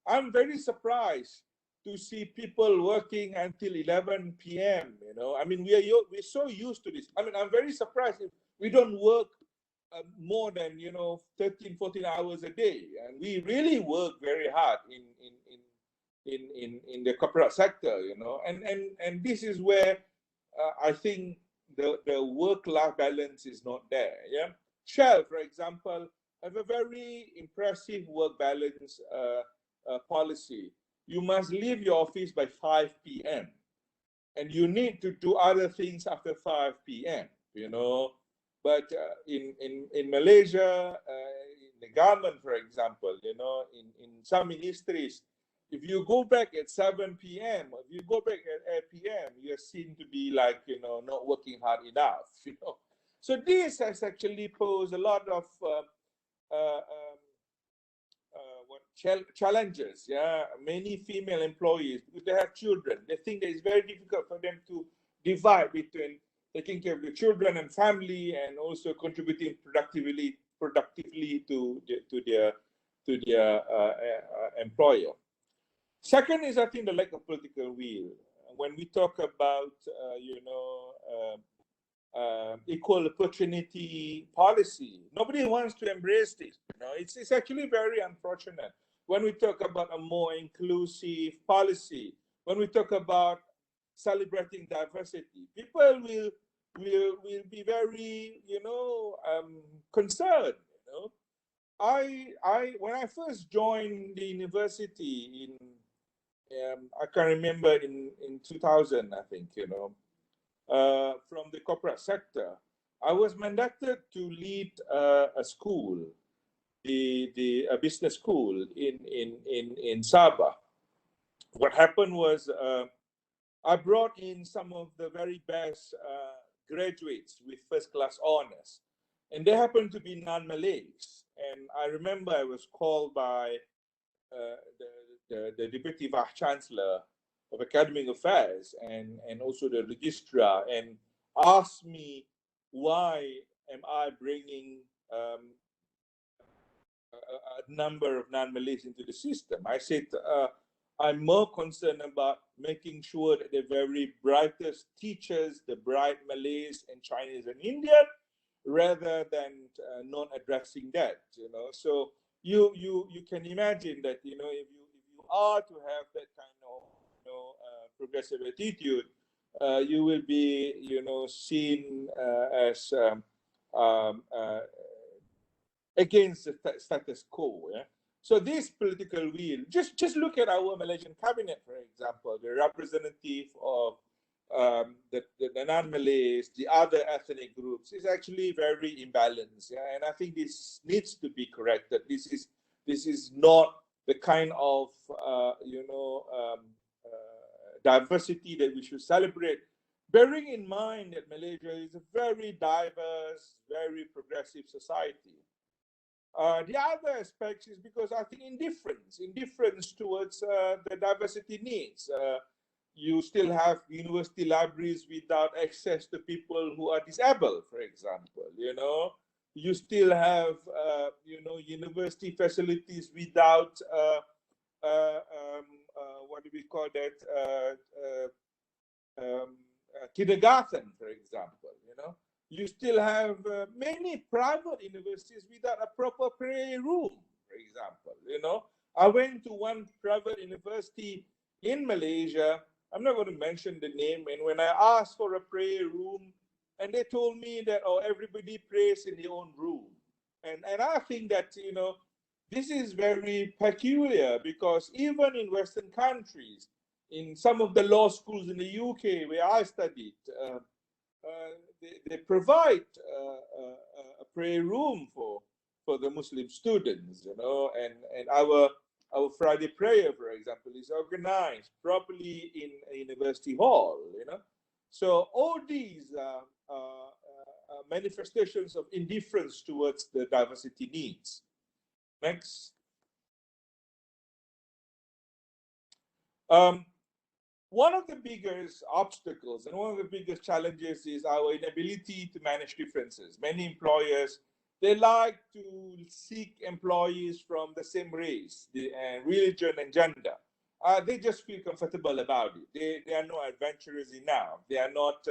B: I'm very surprised to see people working until 11 p.m. You know, I mean, we're so used to this. I mean, I'm very surprised if we don't work more than, you know, 13, 14 hours a day, and we really work very hard in the corporate sector, you know, and this is where I think the work-life balance is not there. Yeah, Shell, for example, have a very impressive work balance policy. You must leave your office by 5 p.m. and you need to do other things after 5 p.m. You know, but in Malaysia, in the government, for example, you know, in some ministries, if you go back at 7 p.m., if you go back at 8 p.m., you're seen to be like, you know, not working hard enough, you know. So this has actually posed a lot of uh, um, challenges. Yeah, many female employees, because they have children, they think that it's very difficult for them to divide between taking care of the children and family and also contributing productively to their employer. Second is, I think, the lack of political will. When we talk about, equal opportunity policy, nobody wants to embrace this. You know, it's actually very unfortunate. When we talk about a more inclusive policy, when we talk about celebrating diversity, people will be very, you know, concerned. You know, I when I first joined the university in I can remember in 2000, I think, you know, from the corporate sector, I was mandated to lead a school, a business school in Sabah. What happened was I brought in some of the very best graduates with first class honors, and they happened to be non-Malays. And I remember I was called by the Deputy Vice Chancellor of Academic Affairs and also the registrar, and asked me why am I bringing a number of non-Malays into the system. I said, I'm more concerned about making sure that the very brightest teachers, the bright Malays and Chinese and Indian, rather than not addressing that, you know. So you can imagine that, you know, if you are to have that kind of, you know, progressive attitude, you will be, you know, seen as against the status quo. Yeah? So this political will, just look at our Malaysian cabinet, for example, the representative of the non-Malays, the other ethnic groups, is actually very imbalanced. Yeah? And I think this needs to be corrected. This is not the kind of diversity that we should celebrate, bearing in mind that Malaysia is a very diverse, very progressive society. The other aspect is because I think indifference towards the diversity needs. You still have university libraries without access to people who are disabled, for example. You know, you still have university facilities without what do we call that? Kindergarten, for example. You know, you still have many private universities without a proper prayer room, for example. You know, I went to one private university in Malaysia. I'm not going to mention the name. And when I asked for a prayer room, and they told me that, oh, everybody prays in their own room. And I think that, you know, this is very peculiar, because even in Western countries, in some of the law schools in the UK where I studied, they provide a prayer room for the Muslim students, you know, and our Friday prayer, for example, is organized properly in a university hall, you know. So all these manifestations of indifference towards the diversity needs. Next. One of the biggest obstacles and one of the biggest challenges is our inability to manage differences. Many employers, they like to seek employees from the same race, religion, and gender. They just feel comfortable about it. They are not adventurous enough. They are not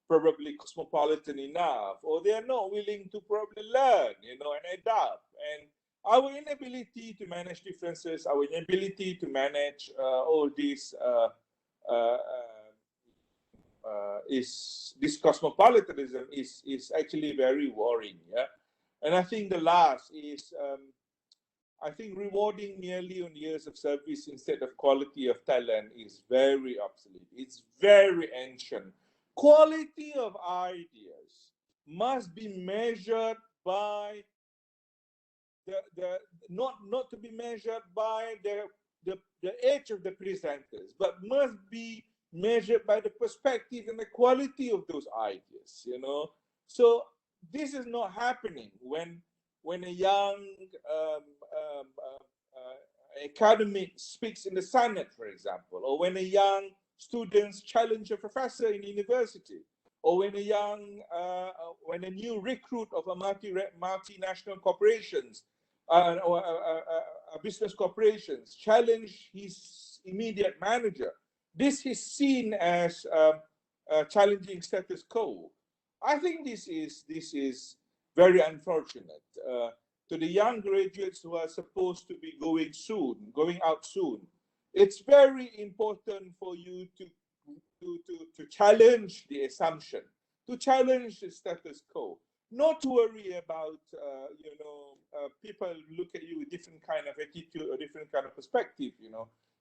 B: probably cosmopolitan enough, or they are not willing to probably learn, and adapt. And our inability to manage differences, our inability to manage all these is this cosmopolitanism is actually very worrying. Yeah, and I think the last is I think rewarding merely on years of service instead of quality of talent is very obsolete. It's very ancient. Quality of ideas must be measured by the not to be measured by the age of the presenters, but must be measured by the perspective and the quality of those ideas. So this is not happening when a young academic speaks in the Senate, for example, or when a young students challenge a professor in university, or when when a new recruit of a multinational corporations or business corporations challenge his immediate manager. This is seen as challenging status quo. I think this is very unfortunate. To the young graduates who are supposed to be going out soon, it's very important for you to challenge the assumption, to challenge the status quo, not to worry about people look at you with different kind of attitude or different kind of perspective.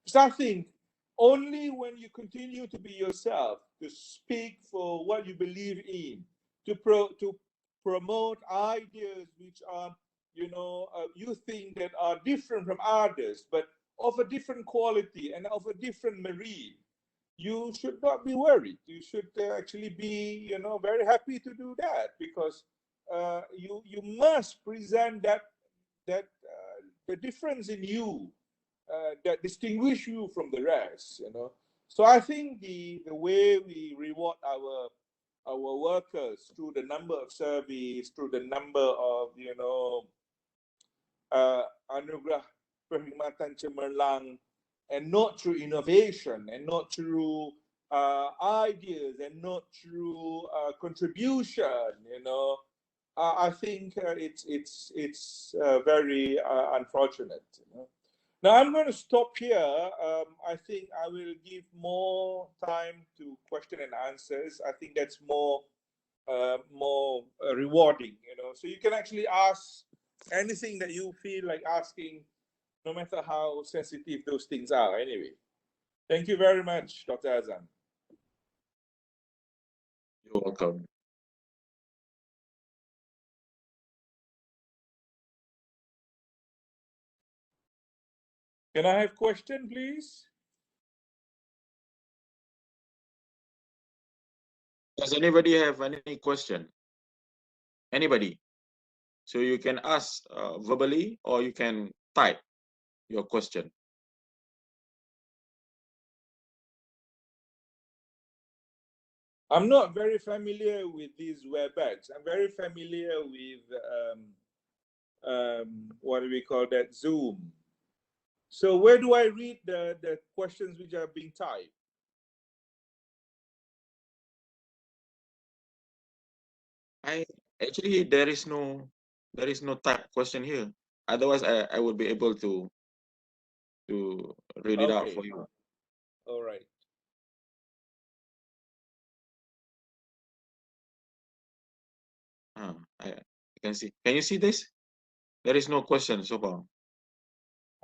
B: So I think only when you continue to be yourself, to speak for what you believe in, to promote ideas which are you think that are different from others, but of a different quality and of a different merit, you should not be worried. You should actually be, very happy to do that, because you must present that the difference in you that distinguish you from the rest. So I think the way we reward our workers through the number of surveys, through the number of anugerah perkhidmatan cemerlang, and not through innovation, and not through ideas, and not through contribution. I think it's very unfortunate. Now I'm going to stop here. I think I will give more time to question and answers. I think that's more rewarding. So you can actually ask anything that you feel like asking, no matter how sensitive those things are. Anyway, thank you very much, Dr. Azam.
A: You're welcome.
B: Can I have question, please?
A: Does anybody have any question? Anybody? So you can ask verbally, or you can type your question.
B: I'm not very familiar with these WebEx. I'm very familiar with what do we call that, Zoom. So where do I read the questions which are being typed?
A: Actually, there is no type question here. Otherwise, I would be able to read it out for you.
B: All right.
A: I can see. Can you see this? There is no question so far.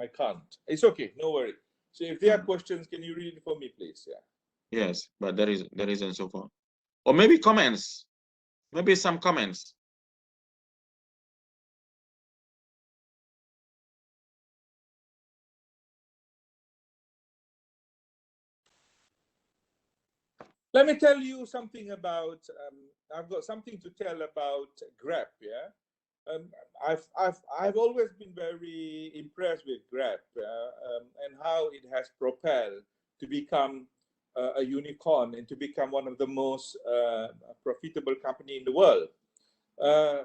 B: I can't. It's okay. No worry. So if there are questions, can you read it for me, please? Yeah.
A: Yes, but there isn't so far. Or maybe comments. Maybe some comments.
B: Let me tell you something about. I've got something to tell about Grab. Yeah, um, I've always been very impressed with Grab and how it has propelled to become a unicorn and to become one of the most profitable company in the world. Uh,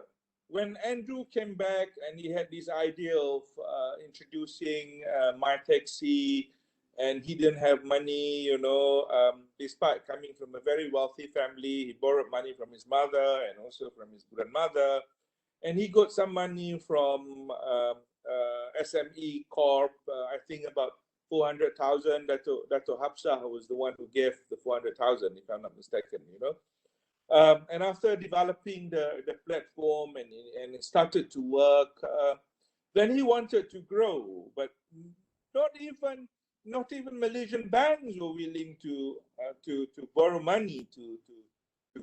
B: when Andrew came back and he had this idea of introducing my taxi, and he didn't have money, despite coming from a very wealthy family, he borrowed money from his mother and also from his grandmother, and he got some money from SME Corp. I think about 400,000. Dato Hapsah was the one who gave the 400,000, if I'm not mistaken. And after developing the platform and it started to work, then he wanted to grow, but not even not even Malaysian banks were willing to borrow money to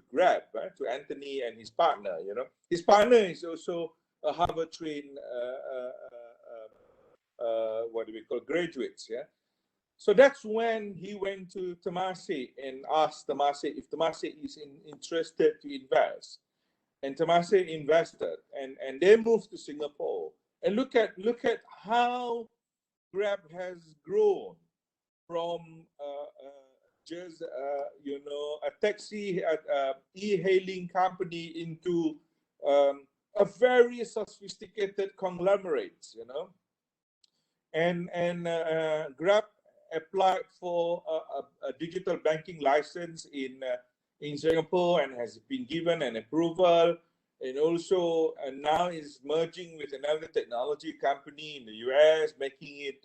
B: Grab, right? To Anthony and his partner. His partner is also a Harvard trained what do we call graduates, yeah. So that's when he went to Temasek and asked Temasek if Temasek is interested to invest. And Temasek invested, and they moved to Singapore. And look at how Grab has grown from just a taxi e-hailing company into a very sophisticated conglomerate. And Grab applied for a digital banking license in Singapore and has been given an approval, and also now is merging with another technology company in the US, making it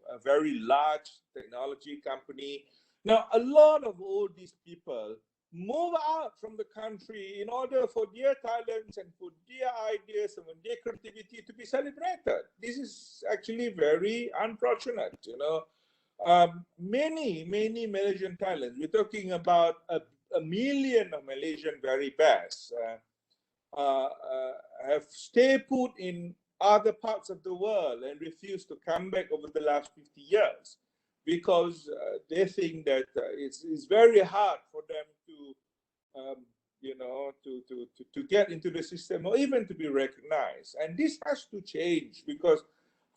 B: a very large technology company. Now, a lot of all these people move out from the country in order for their talents and for their ideas and their creativity to be celebrated. This is actually very unfortunate, many Malaysian talents. We're talking about a million of Malaysian very best have stayed put in other parts of the world and refused to come back over the last 50 years because they think that it's very hard for them to to get into the system or even to be recognized. And this has to change, because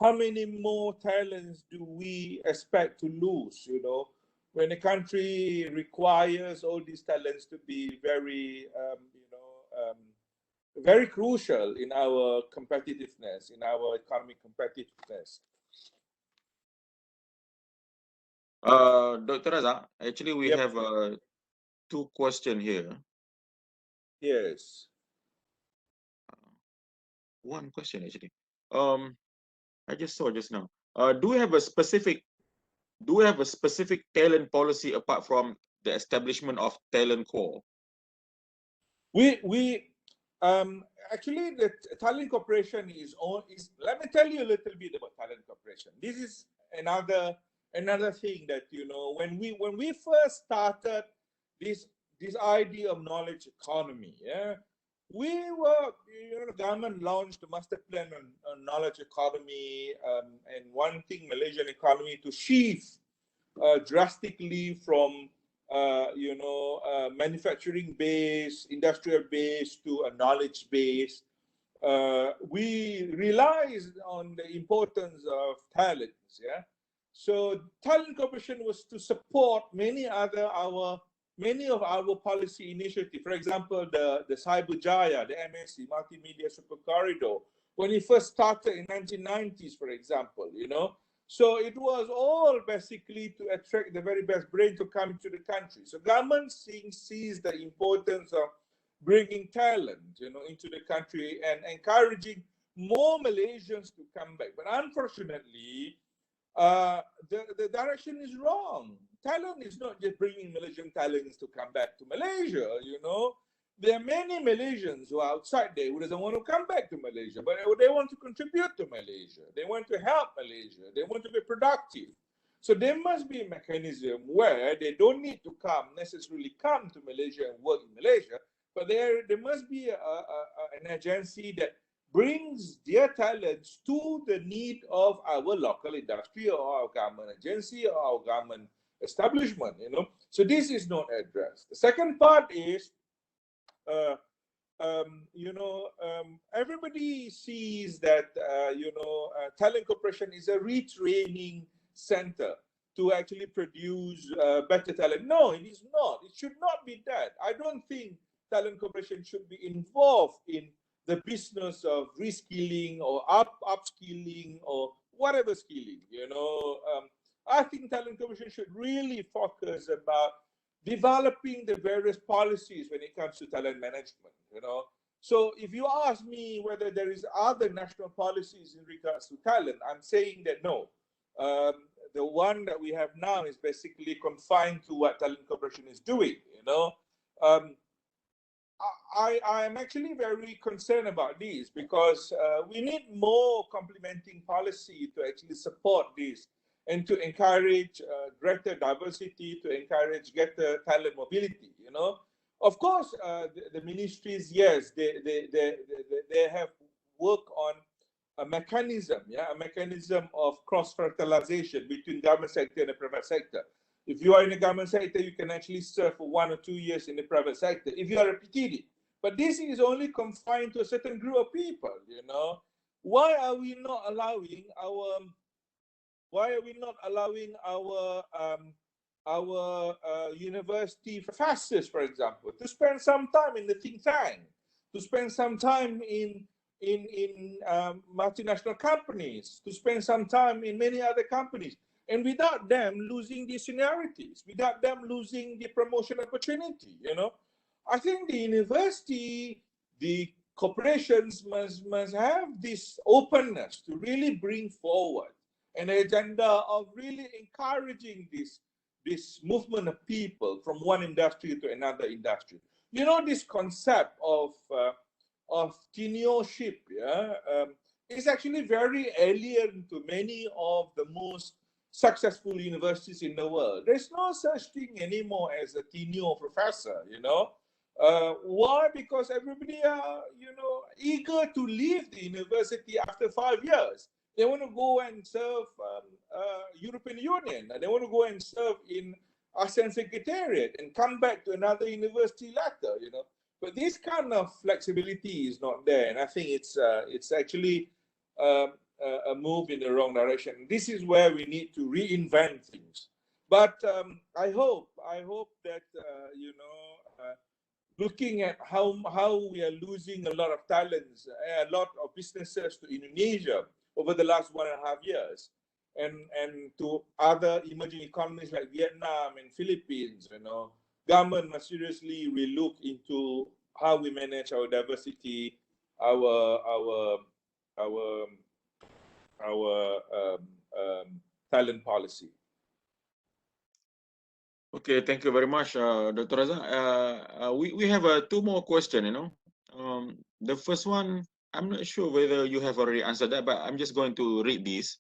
B: how many more talents do we expect to lose, when a country requires all these talents to be very, very crucial in our competitiveness, in our economic competitiveness.
A: Dr. Razak, actually we
B: Yep.
A: have two questions here.
B: Yes.
A: One question actually. I just saw just now. Do we have a specific talent policy apart from the establishment of talent core?
B: We actually, the Talent Corporation is let me tell you a little bit about Talent Corporation. This is another thing that, when we first started this idea of knowledge economy, yeah, we were, the government launched a master plan on knowledge economy, and wanting Malaysian economy to shift drastically from manufacturing base, industrial base to a knowledge base. We realized on the importance of talents. Yeah, so Talent Corporation was to support many of our policy initiatives. For example, the Cyberjaya, the MSC Multimedia Super Corridor, when it first started in 1990s, for example, So it was all basically to attract the very best brain to come to the country. So government sees the importance of bringing talent, into the country and encouraging more Malaysians to come back. But unfortunately, the direction is wrong. Talent is not just bringing Malaysian talents to come back to Malaysia, There are many Malaysians who are outside there who doesn't want to come back to Malaysia, but they want to contribute to Malaysia. They want to help Malaysia. They want to be productive. So there must be a mechanism where they don't need to necessarily come to Malaysia and work in Malaysia, but there must be an agency that brings their talents to the need of our local industry or our government agency or our government establishment, you know. So this is not addressed. The second part is, everybody sees that, Talent Corporation is a retraining center to actually produce better talent. No, it is not. It should not be that. I don't think Talent Corporation should be involved in the business of reskilling or upskilling or whatever skilling. I think Talent Corporation should really focus about developing the various policies when it comes to talent management. So if you ask me whether there is other national policies in regards to talent, I'm saying that no. The one that we have now is basically confined to what Talent Corporation is doing. Um, I am actually very concerned about this because we need more complementing policy to actually support this and to encourage greater diversity, to encourage greater talent mobility. Of course, the ministries, yes, they have worked on a mechanism, a mechanism of cross-fertilization between government sector and the private sector. If you are in the government sector, you can actually serve for 1 or 2 years in the private sector if you are a PTD. But this is only confined to a certain group of people. Why are we not allowing our university professors, for example, to spend some time in the think tank, to spend some time in multinational companies, to spend some time in many other companies, and without them losing the seniorities, without them losing the promotion opportunity? I think the university, the corporations must have this openness to really bring forward an agenda of really encouraging this movement of people from one industry to another industry. This concept of tenureship, is actually very alien to many of the most successful universities in the world. There's no such thing anymore as a tenure professor. Why? Because everybody are, eager to leave the university after 5 years. They want to go and serve European Union. They want to go and serve in ASEAN Secretariat and come back to another university later. But this kind of flexibility is not there, and I think it's actually a move in the wrong direction. This is where we need to reinvent things. But I hope that looking at how we are losing a lot of talents, a lot of businesses to Indonesia over the last 1.5 years, and to other emerging economies like Vietnam and Philippines, government must seriously relook into how we manage our diversity, our talent policy.
A: Okay, thank you very much, Dr. Raza. We have 2 more questions. The first one, I'm not sure whether you have already answered that, but I'm just going to read this.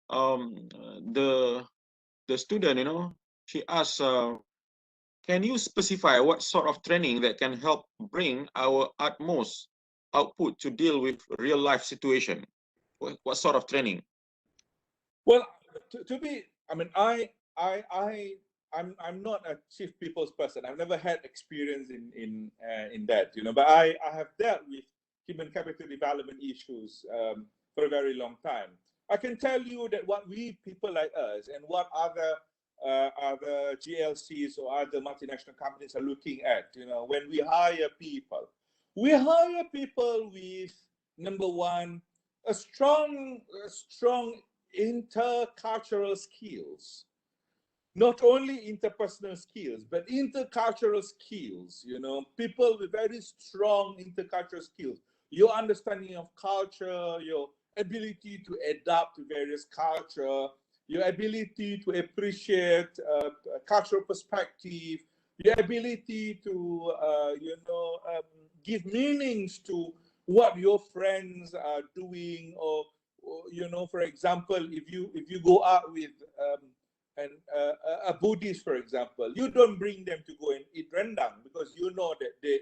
A: The student, she asks, can you specify what sort of training that can help bring our utmost output to deal with real life situation? What sort of training?
B: Well, I'm not a chief people's person. I've never had experience in that, But I have dealt with human capital development issues for a very long time. I can tell you that what we people like us and what other GLCs or other multinational companies are looking at, when we hire people with, number one, a strong intercultural skills. Not only interpersonal skills, but intercultural skills, people with very strong intercultural skills. Your understanding of culture, your ability to adapt to various culture, your ability to appreciate cultural perspective, your ability to, give meanings to what your friends are doing, or for example, if you go out with a Buddhist, for example, you don't bring them to go and eat rendang because you know that the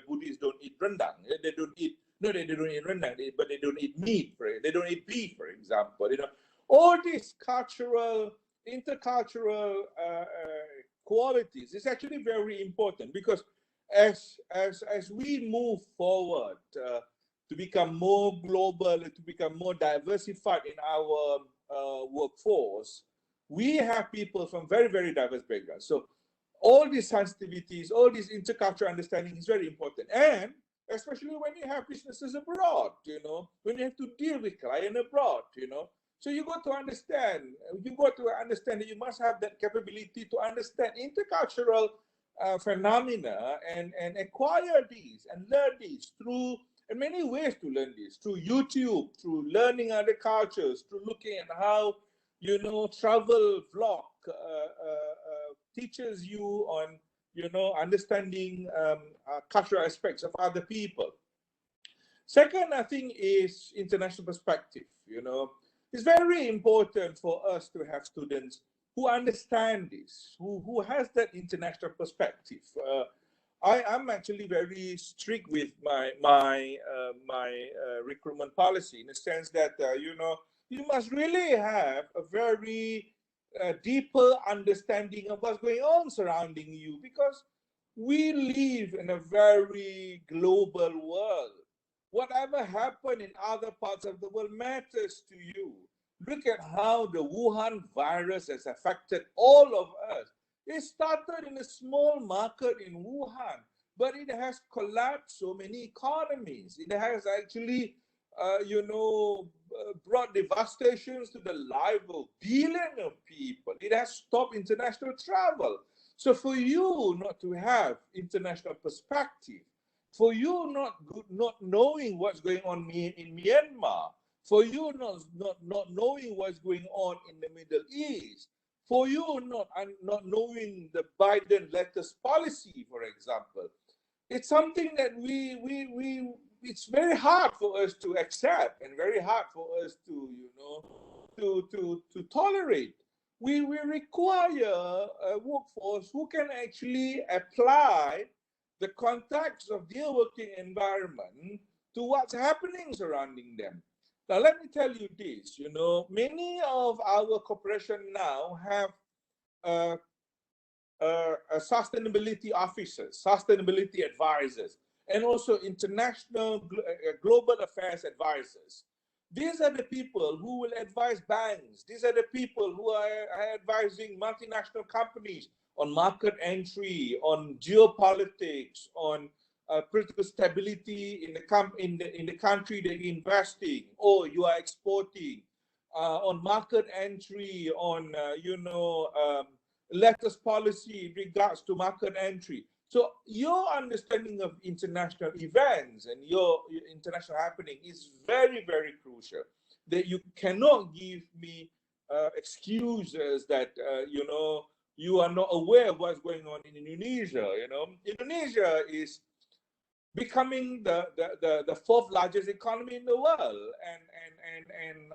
B: Buddhists don't eat rendang. They don't eat rendang, but they don't eat meat. They don't eat beef, for example. All these cultural intercultural qualities is actually very important, because as we move forward to become more global, to become more diversified in our workforce, we have people from very, very diverse backgrounds. So all these sensitivities, all this intercultural understanding is very important. And especially when you have businesses abroad, when you have to deal with clients abroad, So you got to understand that you must have that capability to understand intercultural phenomena, and acquire these and learn these through, and many ways to learn this, through YouTube, through learning other cultures, through looking at how, travel vlog teaches you on, understanding cultural aspects of other people. Second, I think, is international perspective. It's very important for us to have students who understand this, who has that international perspective. I'm actually very strict with my recruitment policy, in the sense that you must really have a very deeper understanding of what's going on surrounding you, because we live in a very global world. Whatever happened in other parts of the world matters to you. Look at how the Wuhan virus has affected all of us. It started in a small market in Wuhan, but it has collapsed so many economies. It has actually, brought devastations to the life of billions of people. It has stopped international travel. So for you not to have international perspective, for you not knowing what's going on in Myanmar, for you not knowing what's going on in the Middle East, for you not knowing the Biden latest policy, for example, it's something that it's very hard for us to accept, and very hard for us to to tolerate. We require a workforce who can actually apply the context of their working environment to what's happening surrounding them. Now, let me tell you this, many of our corporations now have sustainability officers, sustainability advisors, and also international global affairs advisors. These are the people who will advise banks. These are the people who are advising multinational companies on market entry, on geopolitics, on political stability in the country that you're investing or you are exporting, on market entry, on latest policy in regards to market entry. So your understanding of international events and your international happening is very, very crucial. That you cannot give me excuses that you are not aware of what's going on in Indonesia. Indonesia is becoming the fourth largest economy in the world, and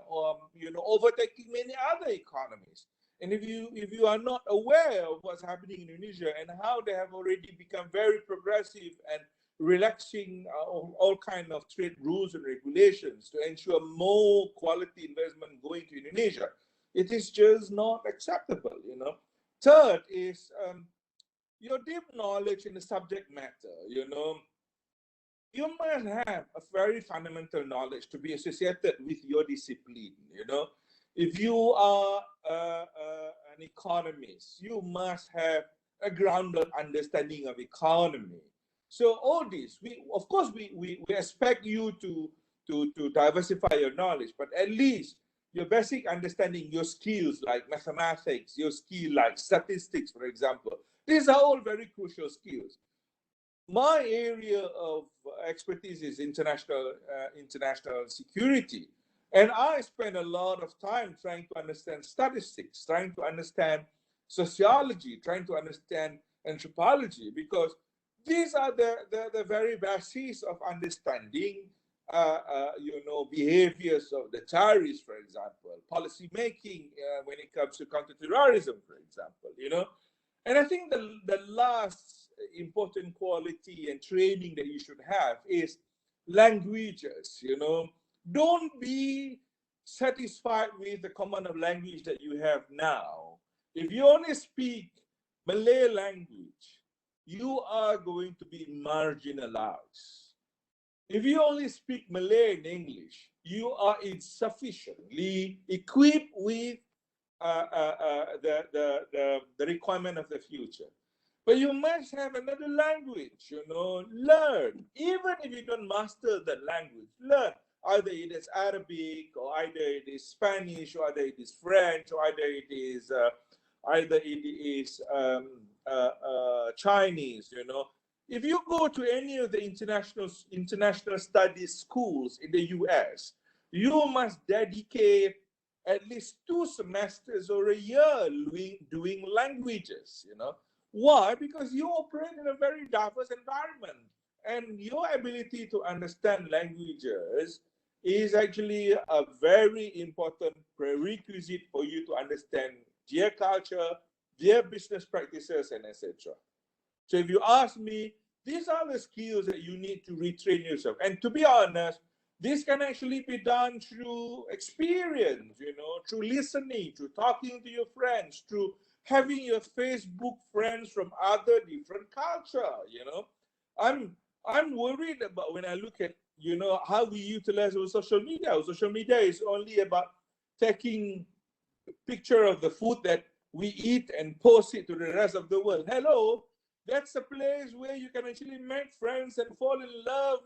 B: overtaking many other economies. And if you are not aware of what's happening in Indonesia and how they have already become very progressive and relaxing all kinds of trade rules and regulations to ensure more quality investment going to Indonesia, it is just not acceptable. Third is your deep knowledge in the subject matter. You must have a very fundamental knowledge to be associated with your discipline. If you are an economist, you must have a grounded understanding of economy. So all this, we expect you to diversify your knowledge, but at least your basic understanding, your skills like mathematics, your skill like statistics, for example, these are all very crucial skills. My area of expertise is international security. And I spend a lot of time trying to understand statistics, trying to understand sociology, trying to understand anthropology, because these are the very basis of understanding, behaviors of the terrorists, for example, policy making when it comes to counterterrorism, for example, And I think the last important quality and training that you should have is languages. Don't be satisfied with the command of language that you have now. If you only speak Malay language, you are going to be marginalized. If you only speak Malay and English, you are insufficiently equipped with the requirement of the future. But you must have another language, learn. Even if you don't master that language, learn. Either it is Arabic, or either it is Spanish, or either it is French, or either it is Chinese, If you go to any of the international studies schools in the US, you must dedicate at least 2 semesters or a year doing languages, Why? Because you operate in a very diverse environment, and your ability to understand languages is actually a very important prerequisite for you to understand their culture, their business practices, and etc. So if you ask me, these are the skills that you need to retrain yourself. And to be honest, this can actually be done through experience, through listening, through talking to your friends, through having your Facebook friends from other different culture, I'm I'm worried about when I look at, how we utilize our social media. Our social media is only about taking a picture of the food that we eat and post it to the rest of the world. Hello, that's a place where you can actually make friends and fall in love,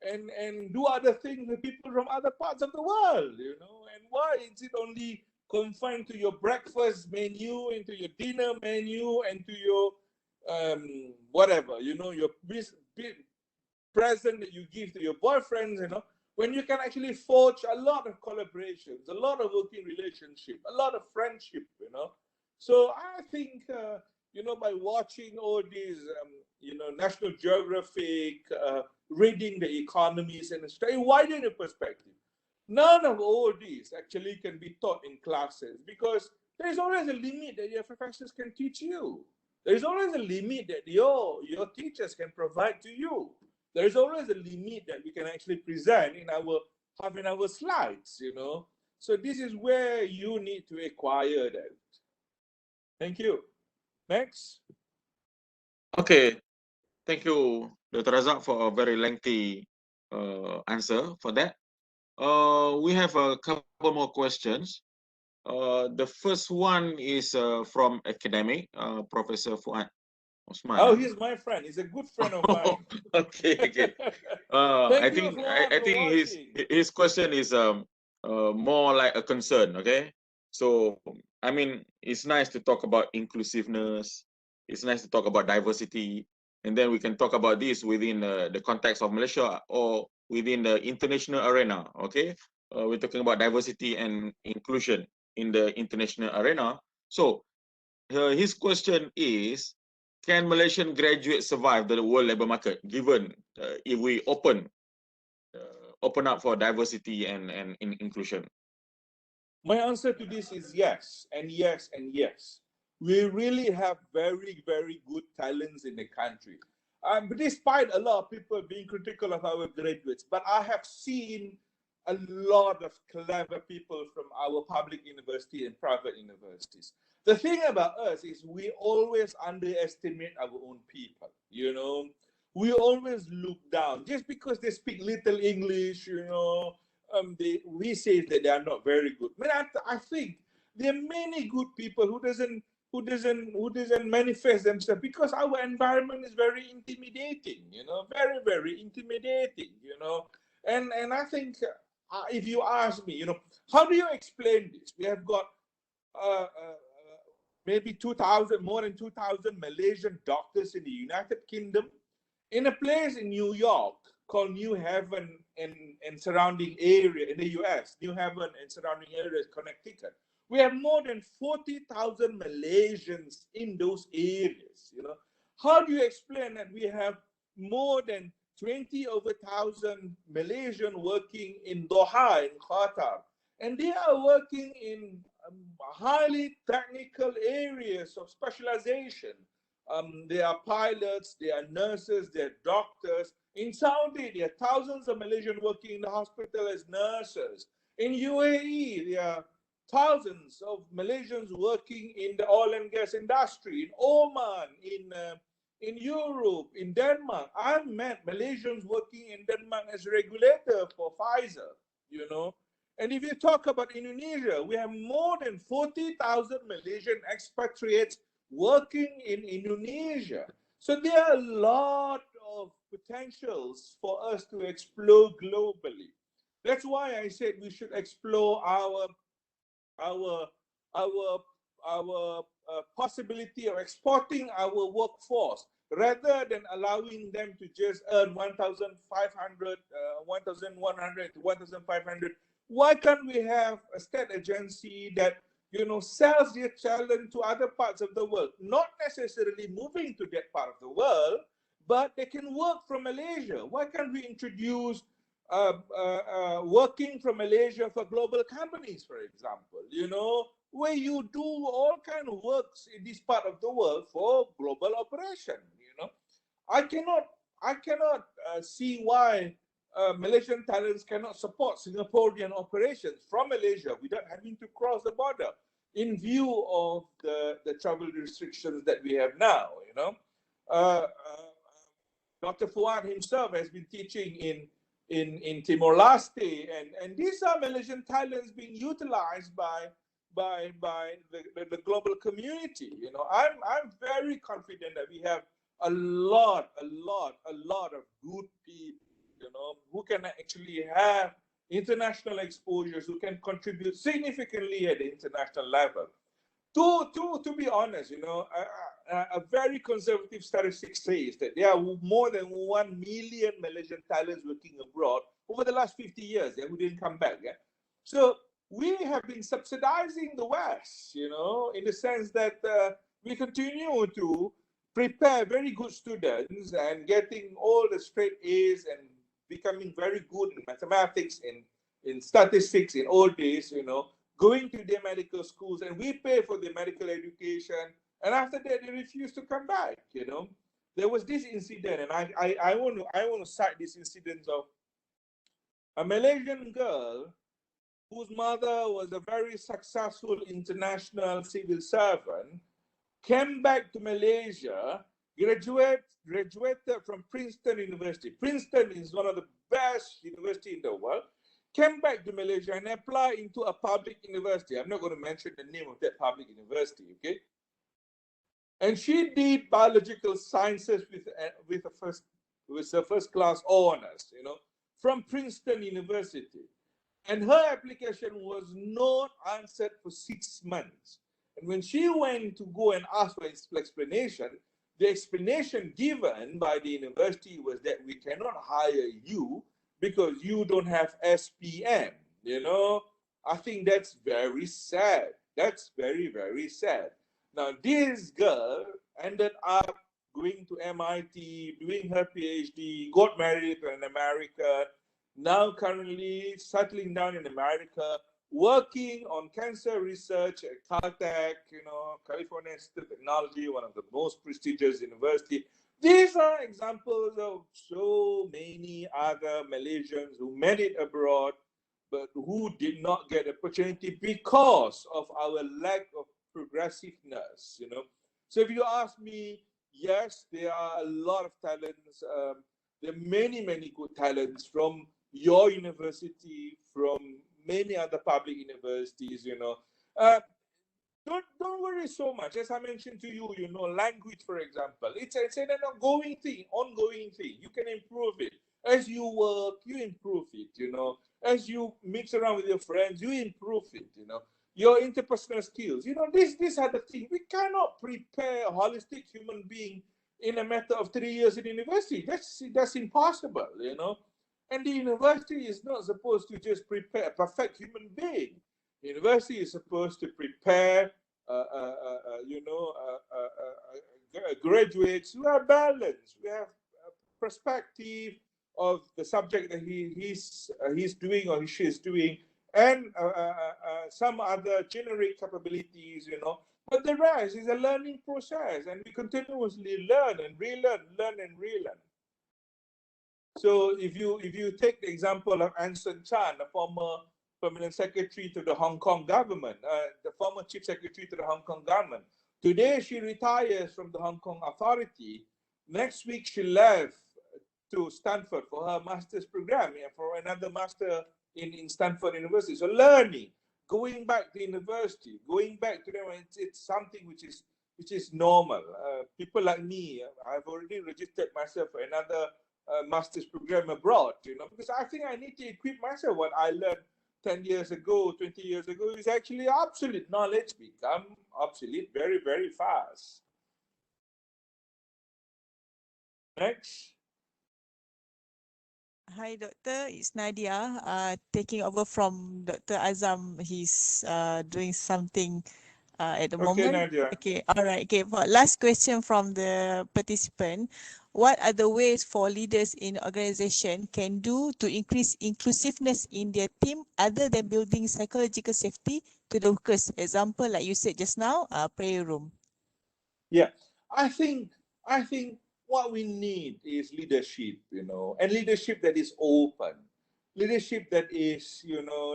B: and and do other things with people from other parts of the world. And why is it only confined to your breakfast menu, into your dinner menu, and to your whatever, your present that you give to your boyfriends, when you can actually forge a lot of collaborations, a lot of working relationship, a lot of friendship, So I think, by watching all these, National Geographic, reading the economies, and stay widen your perspective. None of all these actually can be taught in classes, because there's always a limit that your professors can teach you. There's always a limit that your teachers can provide to you. There's always a limit that we can actually present in our half an hour slides, So this is where you need to acquire that. Thank you. Next.
A: Okay, thank you, Dr. Razak, for a very lengthy answer for that. We have a couple more questions. The first one is from academic, Professor Fuad Osman.
B: Oh, he's my friend. He's a good friend of mine.
A: Okay, okay.
B: Thank
A: I
B: you,
A: think
B: Fuad,
A: I
B: for
A: think his question is more like a concern. Okay, so I mean, it's nice to talk about inclusiveness. It's nice to talk about diversity, and then we can talk about this within the context of Malaysia or within the international arena. Okay, we're talking about diversity and inclusion in the international arena. So his question is, can Malaysian graduates survive the world labor market given if we open up for diversity and inclusion?
B: My answer to this is yes, and yes, and yes. We really have very, very good talents in the country. But despite a lot of people being critical of our graduates, but I have seen a lot of clever people from our public university and private universities. The thing about us is we always underestimate our own people, We always look down just because they speak little English, we say that they are not very good. But I think there are many good people who doesn't manifest themselves because our environment is very intimidating, very, very intimidating, And I think if you ask me, how do you explain this? We have got maybe 2,000, more than 2,000 Malaysian doctors in the United Kingdom, in a place in New York called New Haven and surrounding area in the US, New Haven and surrounding areas, Connecticut. We have more than 40,000 Malaysians in those areas. How do you explain that we have more than 20 over 1,000 Malaysian working in Doha in Qatar, and they are working in highly technical areas of specialization? They are pilots, they are nurses, they are doctors. In Saudi, there are thousands of Malaysians working in the hospital as nurses. In UAE, there are thousands of Malaysians working in the oil and gas industry in Oman, in Europe, in Denmark. I've met Malaysians working in Denmark as a regulator for Pfizer, you know. And if you talk about Indonesia, we have more than 40,000 Malaysian expatriates working in Indonesia. So there are a lot of potentials for us to explore globally. That's why I said we should explore our our possibility of exporting our workforce rather than allowing them to just earn 1,500, 1,100 to 1,500. Why can't we have a state agency that sells their talent to other parts of the world, not necessarily moving to that part of the world, but they can work from Malaysia? Why can't we introduce working from Malaysia for global companies, for example, where you do all kind of works in this part of the world for global operation. I cannot see why Malaysian talents cannot support Singaporean operations from Malaysia without having to cross the border in view of the travel restrictions that we have now. Dr. Fuad himself has been teaching in Timor-Leste, and these are Malaysian talents being utilized by the global community. I'm very confident that we have a lot of good people, who can actually have international exposures, who can contribute significantly at the international level. To be honest, a very conservative statistic says that there are more than 1 million Malaysian talents working abroad over the last 50 years, who didn't come back. So we have been subsidizing the West, in the sense that we continue to prepare very good students and getting all the straight A's and becoming very good in mathematics, in statistics in old days, going to their medical schools, and we pay for their medical education. And after that, they refuse to come back. There was this incident, and I want to cite this incident of a Malaysian girl whose mother was a very successful international civil servant, came back to Malaysia, graduated from Princeton University. Princeton is one of the best universities in the world. Came back to Malaysia and applied into a public university. I'm not going to mention the name of that public university, okay? And she did biological sciences with a first class honors, from Princeton University. And her application was not answered for 6 months. And when she went to go and ask for explanation, the explanation given by the university was that we cannot hire you because you don't have SPM. I think that's very sad. That's very, very sad. Now, this girl ended up going to MIT, doing her PhD, got married to an American, now currently settling down in America, working on cancer research at Caltech, California Institute of Technology, one of the most prestigious universities. These are examples of so many other Malaysians who made it abroad, but who did not get opportunity because of our lack of progressiveness. So if you ask me, yes, there are a lot of talents. There are many good talents from your university, from many other public universities. Don't worry so much. As I mentioned to you, language, for example, it's an ongoing thing. You can improve it as you work. You improve it. As you mix around with your friends, you improve it. Your interpersonal skills. These are the things. We cannot prepare a holistic human being in a matter of 3 years in university. That's impossible. And the university is not supposed to just prepare a perfect human being. The university is supposed to prepare, graduates who are balanced. We have a perspective of the subject that he's doing or she is doing, and some other generic capabilities, But the rest is a learning process, and we continuously learn and relearn, learn and relearn. So if you take the example of Anson Chan, a former permanent secretary to the Hong Kong government, the former chief secretary to the Hong Kong government. Today, she retires from the Hong Kong authority. Next week, she left to Stanford for her master's program, for another master in Stanford University. So learning, going back to university, going back to them, it's something which is normal. People like me, I've already registered myself for another master's program abroad, because I think I need to equip myself. What I learned 10 years ago, 20 years ago is actually obsolete. Knowledge become obsolete very, very fast. Next.
C: Hi, Doctor. It's Nadia. Taking over from Dr. Azam. He's doing something at the
B: Okay,
C: moment.
B: Nadia.
C: Okay, all right. Okay, for last question from the participant. What are the ways for leaders in organization can do to increase inclusiveness in their team other than building psychological safety to the workers? Example, like you said just now, prayer room.
B: Yeah, I think what we need is leadership, and leadership that is open, leadership that is,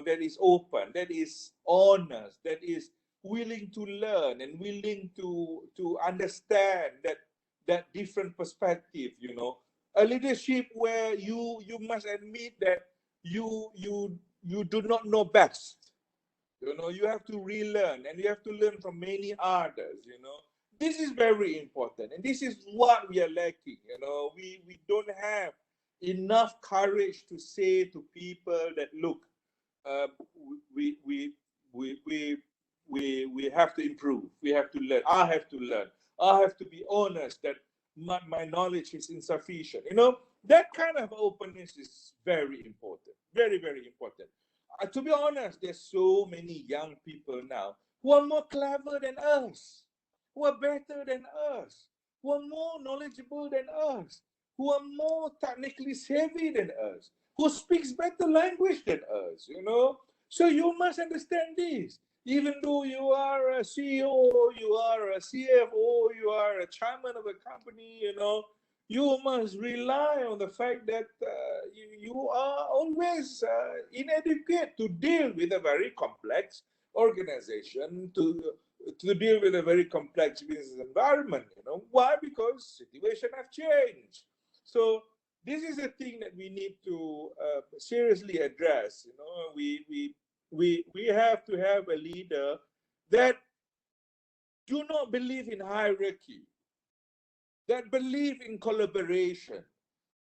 B: that is open, that is honest, that is willing to learn and willing to understand that different perspective, a leadership where you must admit that you do not know best. You have to relearn and you have to learn from many others. This is very important, and this is what we are lacking. We don't have enough courage to say to people that, look, we we we we we have to improve. We have to learn. I have to learn. I have to be honest that my knowledge is insufficient. That kind of openness is very important. Very, very important. To be honest, there's so many young people now who are more clever than us, who are better than us, who are more knowledgeable than us, who are more technically savvy than us, who speaks better language than us. So you must understand this. Even though you are a CEO, you are a CFO, you are a chairman of a company, you must rely on the fact that you are always inadequate to deal with a very complex organization, to deal with a very complex business environment. Why? Because situation have changed. So this is a thing that we need to seriously address. We have to have a leader that do not believe in hierarchy, that believe in collaboration,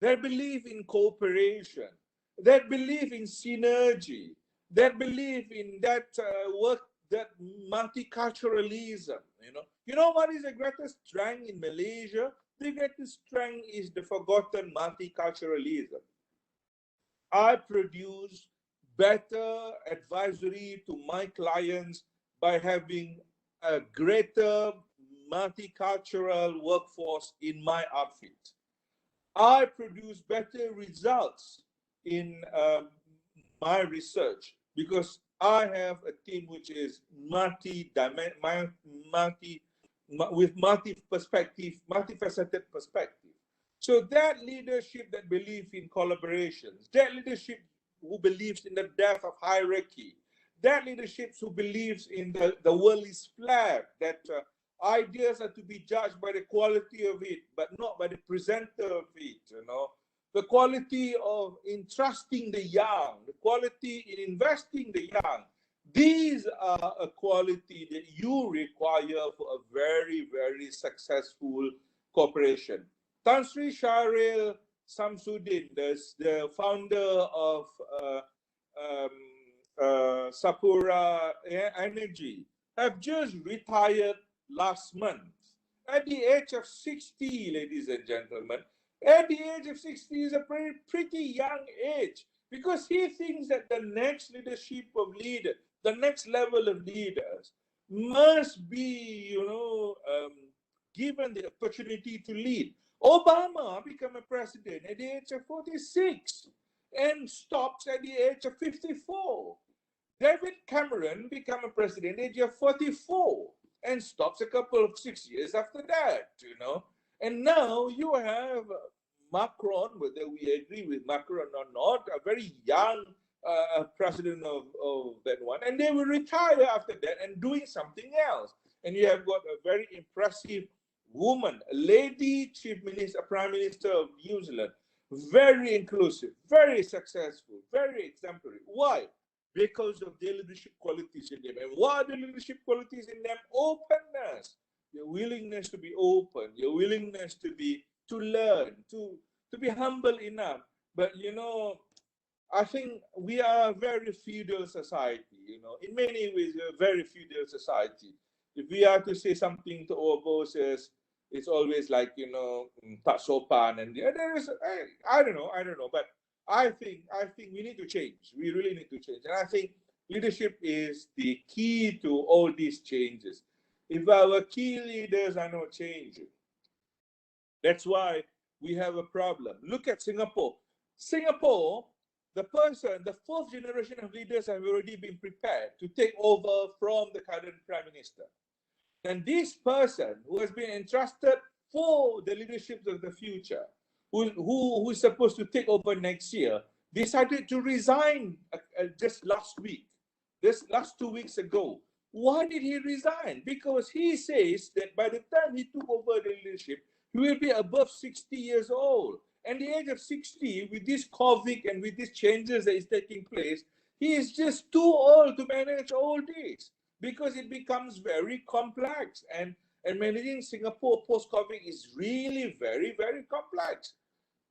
B: that believe in cooperation, that believe in synergy, that believe in that that multiculturalism. What is the greatest strength in Malaysia? The greatest strength is the forgotten multiculturalism. I produce better advisory to my clients by having a greater multicultural workforce in my outfit. I produce better results in my research because I have a team which is with multifaceted perspective. So that leadership that believes in collaborations, that leadership who believes in the death of hierarchy, that leadership who believes in the world is flat, that ideas are to be judged by the quality of it, but not by the presenter of it. The quality of entrusting the young, the quality in investing the young. These are a quality that you require for a very, very successful corporation. Tan Sri Syahril Samsudin, the founder of Sapura Energy, have just retired last month at the age of 60, ladies and gentlemen. At the age of 60 is a pretty young age, because he thinks that the next leadership of leaders, the next level of leaders must be, given the opportunity to lead. Obama became a president at the age of 46 and stops at the age of 54. David Cameron became a president at the age of 44 and stops a couple of 6 years after that, And now you have Macron, whether we agree with Macron or not, a very young president of that one, and they will retire after that and doing something else. And you have got a very impressive woman, a lady chief minister, prime minister of New Zealand, very inclusive, very successful, very exemplary. Why? Because of their leadership qualities in them. And what are the leadership qualities in them? Openness, your willingness to be open, your willingness to learn, to be humble enough. But you know, I think we are a very feudal society, you know. In many ways, we're a very feudal society. If we are to say something to our bosses, it's always like, you know, tak sopan, and there is, I don't know, but I think we need to change. We really need to change, and I think leadership is the key to all these changes. If our key leaders are not changing, that's why we have a problem. Look at Singapore. Singapore, the fourth generation of leaders have already been prepared to take over from the current prime minister. And this person who has been entrusted for the leadership of the future, who is supposed to take over next year, decided to resign just last week, this last 2 weeks ago. Why did he resign? Because he says that by the time he took over the leadership, he will be above 60 years old. And the age of 60, with this COVID and with these changes that is taking place, he is just too old to manage all this, because it becomes very complex. And managing Singapore post-COVID is really very, very complex.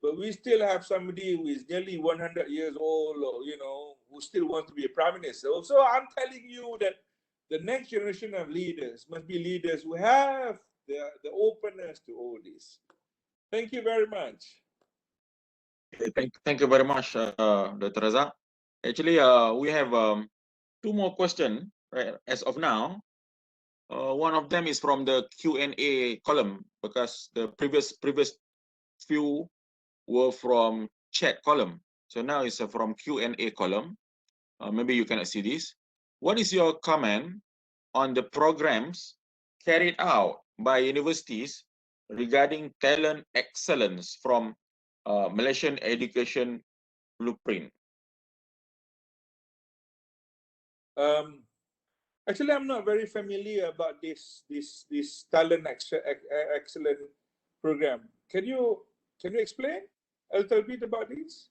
B: But we still have somebody who is nearly 100 years old, or, you know, who still wants to be a prime minister. So I'm telling you that the next generation of leaders must be leaders who have the openness to all this. Thank you very much.
A: Thank you very much, Dr. Razak. Actually, we have two more questions right, as of now. One of them is from the Q&A column, because the previous few were from chat column. So now it's from Q&A column. Maybe you cannot see this. What is your comment on the programs carried out by universities regarding talent excellence from Malaysian education blueprint?
B: Actually, I'm not very familiar about this talent excellent program. Can you explain a little bit about this?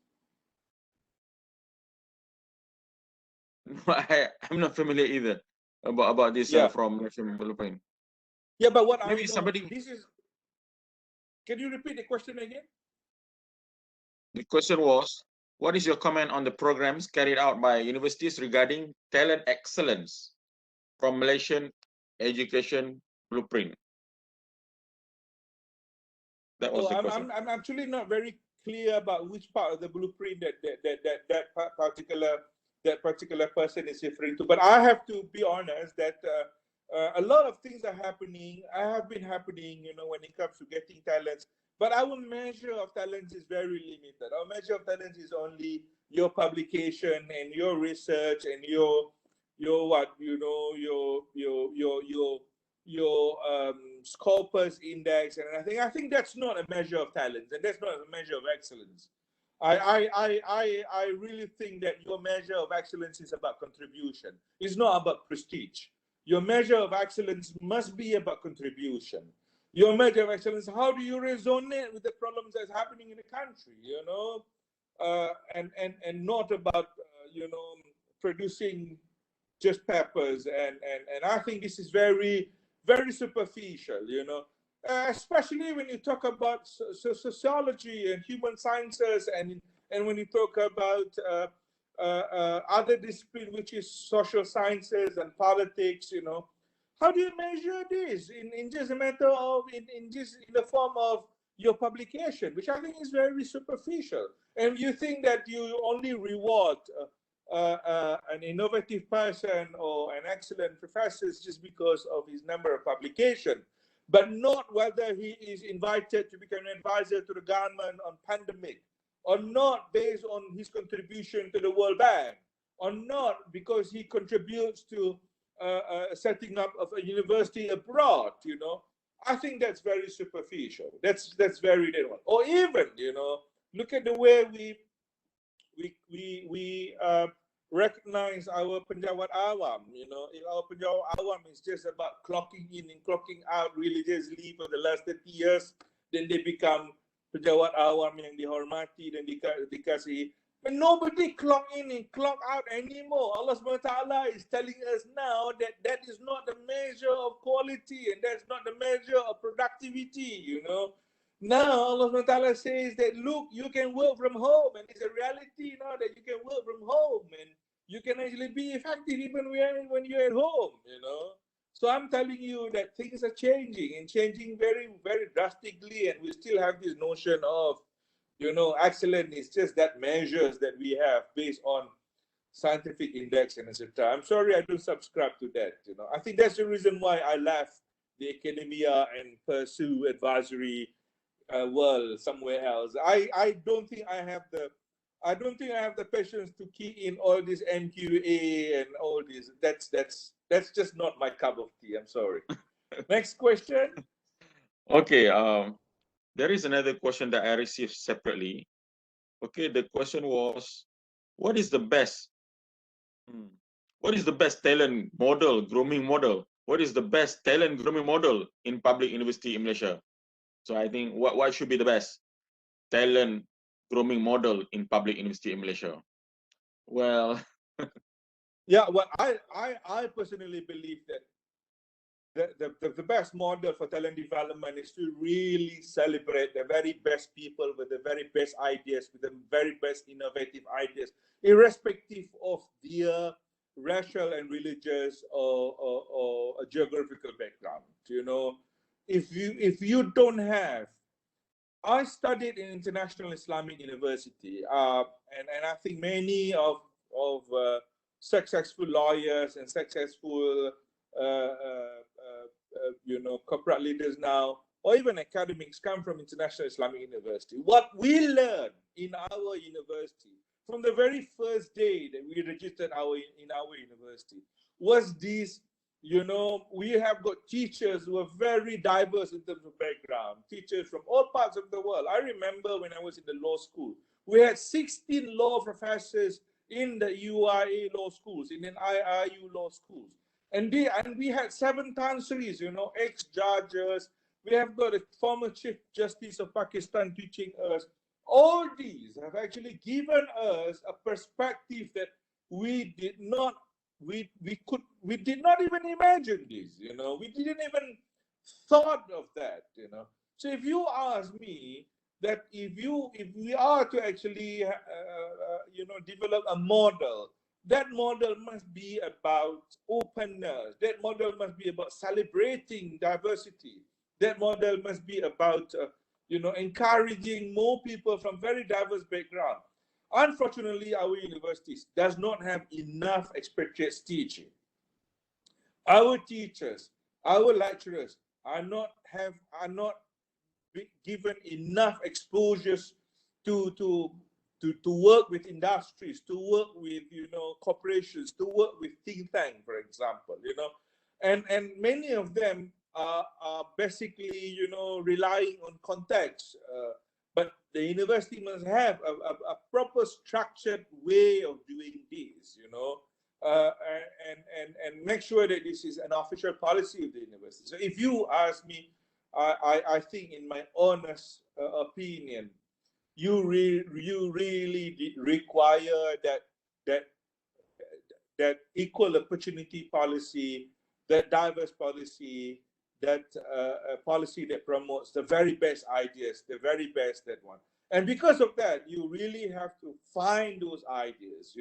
A: I'm not familiar either about this from Malaysian blueprint.
B: Yeah, but what
A: maybe
B: I know,
A: somebody.
B: This is. Can you repeat the question again?
A: The question was, what is your comment on the programs carried out by universities regarding talent excellence from Malaysian education blueprint? That was the question.
B: I'm actually not very clear about which part of the blueprint that particular person is referring to. But I have to be honest that a lot of things are happening. Have been happening, you know, when it comes to getting talents. But our measure of talents is very limited. Our measure of talents is only your publication and your research and your what, you know, your Scopus index, and I think that's not a measure of talent, and that's not a measure of excellence. I really think that your measure of excellence is about contribution. It's not about prestige. Your measure of excellence must be about contribution. Your measure of excellence, how do you resonate with the problems that's happening in the country, you know, and not about you know, producing just papers, and I think this is very, very superficial, you know, especially when you talk about sociology and human sciences, and when you talk about other discipline, which is social sciences and politics, you know. How do you measure this in just a matter of in the form of your publication, which I think is very superficial? And you think that you only reward an innovative person or an excellent professor just because of his number of publications, but not whether he is invited to become an advisor to the government on pandemic, or not based on his contribution to the World Bank, or not because he contributes to setting up of a university abroad, you know. I think that's very superficial. That's very different. Or even, you know, look at the way we recognize our penjawat awam. You know, if our penjawat awam is just about clocking in and clocking out religiously for the last 30 years, then they become penjawat awam yang dihormati dan dikasihi. But nobody clock in and clock out anymore. Allah SWT is telling us now that that is not the measure of quality and that's not the measure of productivity, you know. Now Allah SWT says that, look, you can work from home, and it's a reality now that you can work from home and you can actually be effective even when you're at home, you know. So I'm telling you that things are changing and changing very, very drastically, and we still have this notion of, you know, excellent is just that measures that we have based on scientific index and etc. I'm sorry I don't subscribe to that. You know, I think that's the reason why I left the academia and pursue advisory world somewhere else. I don't think I have the patience to key in all this MQA and all this. That's just not my cup of tea. I'm sorry. Next question.
A: Okay, there is another question that I received separately. Okay, the question was, what is the best? What is the best talent model, grooming model? What is the best talent grooming model in public university in Malaysia? So I think what should be the best talent grooming model in public university in Malaysia? Well,
B: Yeah, well, I personally believe that the best model for talent development is to really celebrate the very best people with the very best ideas, with the very best innovative ideas, irrespective of their racial and religious or geographical background. You know, if you don't have, I studied in International Islamic University, and I think many of successful lawyers and successful you know, corporate leaders now, or even academics, come from International Islamic University. What we learned in our university from the very first day that we registered in our university was this. You know, we have got teachers who are very diverse in terms of background, teachers from all parts of the world. I remember when I was in the law school, we had 16 law professors in the UIA law schools, in an IRU law schools. And we had 7 chancelleries, you know, ex-judges. We have got a former Chief Justice of Pakistan teaching us. All these have actually given us a perspective that we did not even imagine this, you know. We didn't even thought of that, you know. So if you ask me that if we are to actually you know, develop a model, that model must be about openness, that model must be about celebrating diversity, that model must be about you know, encouraging more people from very diverse background. Unfortunately, our universities does not have enough expatriates teaching. Our teachers, our lecturers are not given enough exposures to work with industries, to work with, you know, corporations, to work with think tank, for example, you know, and many of them are basically, you know, relying on contacts. But the university must have a proper structured way of doing this, you know, and make sure that this is an official policy of the university. So if you ask me, I think, in my honest opinion, you really require that equal opportunity policy, that diverse policy, that policy that promotes the very best ideas, the very best that one. And because of that, you really have to find those ideas.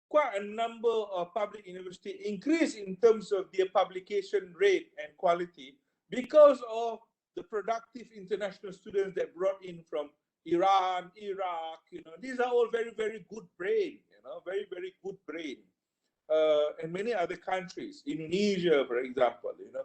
B: Quite a number of public universities increase in terms of their publication rate and quality because of the productive international students that brought in from Iran, Iraq. You know, these are all very, very good brain. You know, very, very good brain. And many other countries, Indonesia, for example. You know,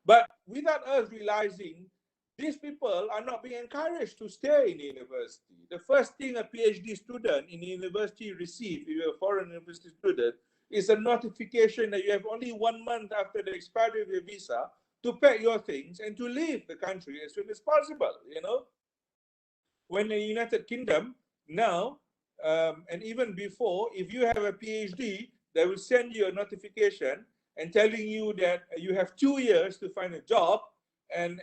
B: but without us realizing, these people are not being encouraged to stay in the university. The first thing a PhD student in the university receives, if you're a foreign university student, is a notification that you have only 1 month after the expiry of your visa to pack your things and to leave the country as soon as possible, you know. when the United Kingdom now, and even before, if you have a PhD, they will send you a notification and telling you that you have 2 years to find a job and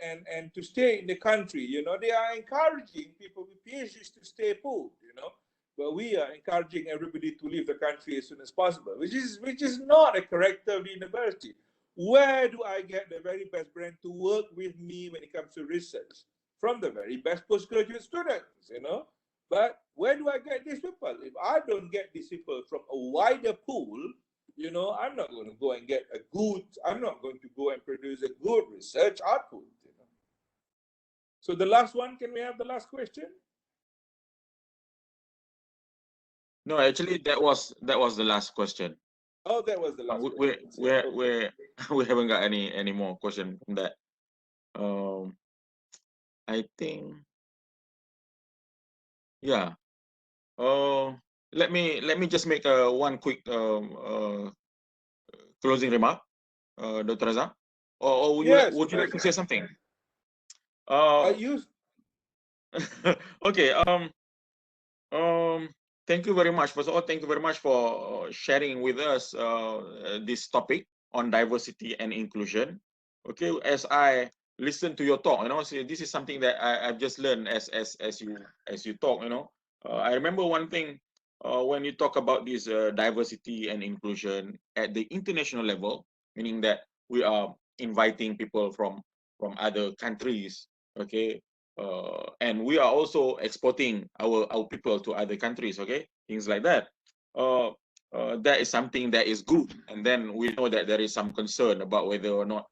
B: to stay in the country. You know, they are encouraging people with PhDs to stay put, you know. But we are encouraging everybody to leave the country as soon as possible, which is not a character of the university. Where do I get the very best brain to work with me when it comes to research? From the very best postgraduate students, you know. But where do I get these people? If I don't get these people from a wider pool, you know, I'm not going to go and get a good, I'm not going to go and produce a good research output, you know. So the last one, can we have the last question?
A: No, actually, that was the last question.
B: Oh, that was the last question.
A: We haven't got any more question from that. I think, yeah. Let me just make one quick closing remark, Dr. Raza, or
B: Yes,
A: would you like to say something?
B: you.
A: Okay. Thank you very much. First of all, thank you very much for sharing with us this topic on diversity and inclusion. Okay, as I listen to your talk, you know, so this is something that I've just learned as you talk. You know, I remember one thing when you talk about this diversity and inclusion at the international level, meaning that we are inviting people from other countries. Okay, and we are also exporting our people to other countries, okay, things like that. That is something that is good, and then we know that there is some concern about whether or not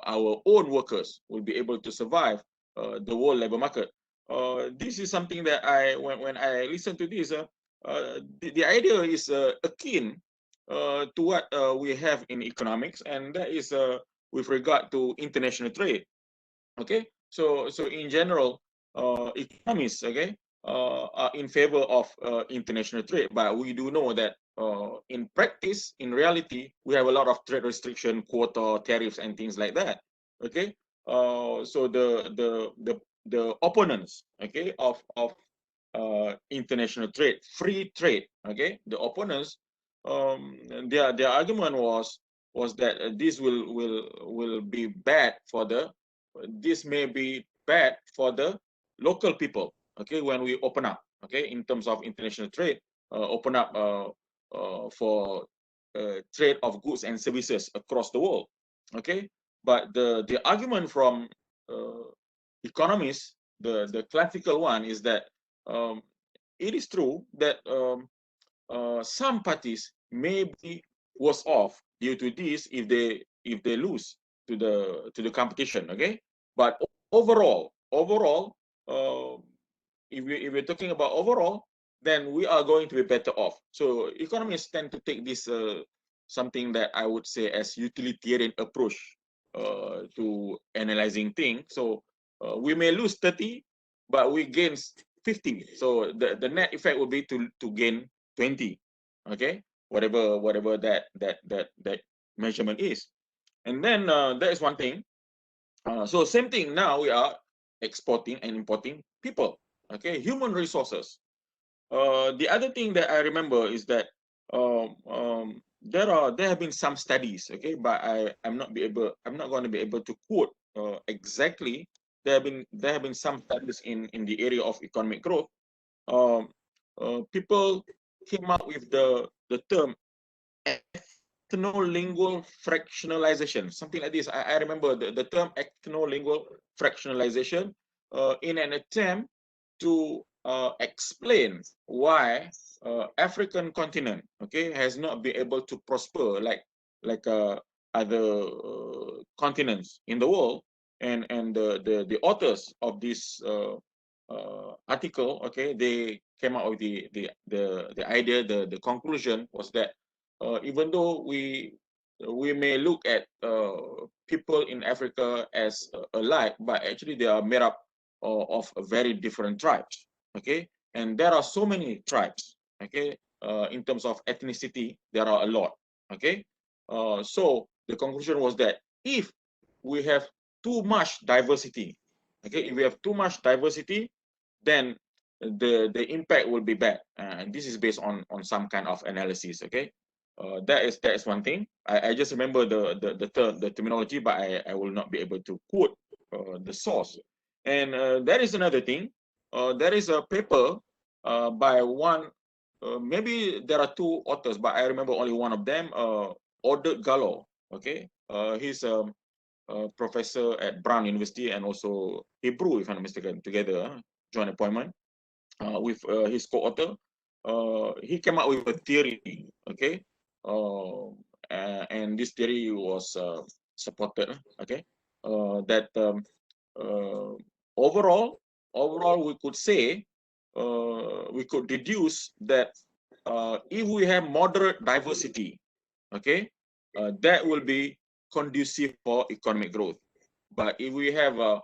A: our own workers will be able to survive the world labor market. This is something that when I listen to this, the idea is akin to what we have in economics, and that is with regard to international trade. Okay, so in general, economists, okay, are in favor of international trade, but we do know that in practice, in reality, we have a lot of trade restriction, quota, tariffs, and things like that. Okay, so the opponents, okay, of international trade, free trade, okay, the opponents, their argument was that this will be bad for the this may be bad for the local people, okay, when we open up, okay, in terms of international trade, open up for trade of goods and services across the world, okay. But the argument from economists, the classical one, is that it is true that some parties may be worse off due to this if they lose to the competition, okay. But overall, if we're talking about overall, then we are going to be better off. So economists tend to take this something that I would say as utilitarian approach to analyzing things. So we may lose 30, but we gain 50. So the net effect will be to gain 20. Okay, whatever that measurement is. And then that is one thing. So same thing, now we are exporting and importing people, okay, human resources. The other thing that I remember is that there have been some studies, okay, but I'm not going to be able to quote exactly. There have been some studies in the area of economic growth. People came up with the term ethno-lingual fractionalization, something like this. I remember the term ethno-lingual fractionalization in an attempt to explain why African continent, okay, has not been able to prosper like other continents in the world. And the authors of this article, okay, they came out with the idea, the conclusion was that even though we may look at people in Africa as alike, but actually they are made up of very different tribes. Okay, and there are so many tribes. Okay, in terms of ethnicity, there are a lot. Okay, so the conclusion was that if we have too much diversity, okay, if we have too much diversity, then the impact will be bad. And this is based on some kind of analysis. Okay, that is one thing. I just remember the terminology, but I will not be able to quote the source. And there is another thing. There is a paper by one. Maybe there are two authors, but I remember only one of them. Audit Gallo. Okay, he's professor at Brown University and also Hebrew, if I'm not mistaken, together, joint appointment with his co-author. He came up with a theory, okay, and this theory was supported, okay, that uh, overall, we could say, we could deduce that if we have moderate diversity, okay, that will be conducive for economic growth. But if we have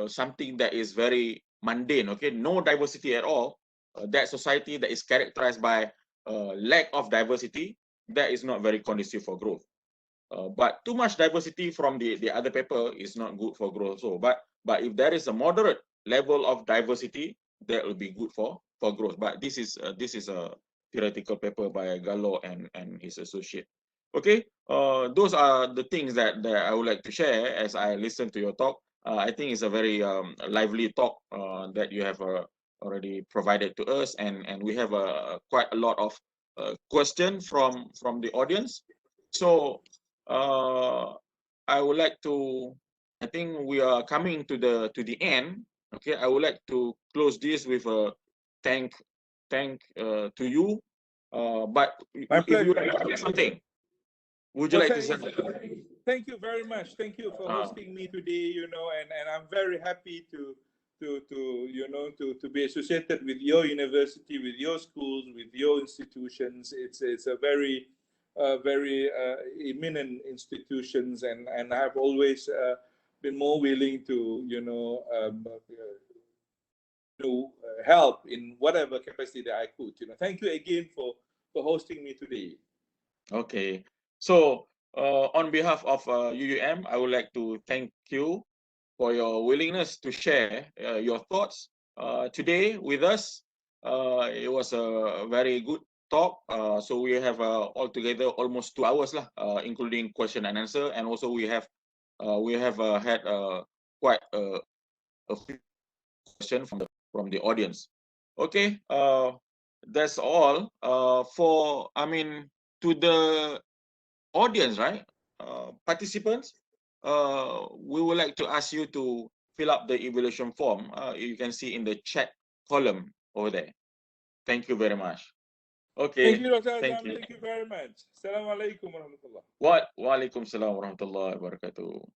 A: something that is very mundane, okay, no diversity at all, that society that is characterized by lack of diversity, that is not very conducive for growth. But too much diversity from the other paper is not good for growth. So, but if there is a moderate level of diversity, that will be good for growth. But this is a theoretical paper by Gallo and his associate. Okay, those are the things that I would like to share as I listen to your talk. I think it's a very lively talk that you have already provided to us, and we have quite a lot of questions from the audience. So I would like to. I think we are coming to the end. Okay, I would like to close this with a thank to you. But
B: My
A: if you
B: pleasure.
A: like to say something, would you
B: Well,
A: like to say?
B: thank you very much. Thank you for hosting me today. And I'm very happy to be associated with your university, with your schools, with your institutions. It's a very eminent institutions, and I've always been more willing to help in whatever capacity that I could. Thank you again for hosting me today.
A: Okay. So on behalf of UUM, I would like to thank you for your willingness to share your thoughts today with us. It was a very good talk. So we have altogether almost 2 hours lah, including question and answer, and also we have had quite a few questions from the audience. Okay, that's all. To the audience, right? Participants, we would like to ask you to fill up the evaluation form. You can see in the chat column over there. Thank you very much. Okay.
B: Thank you, Dr.
A: Thank
B: Azam.
A: you.
B: Thank you very much. Assalamualaikum warahmatullah.
A: Waalaikumsalam warahmatullahi wabarakatuh.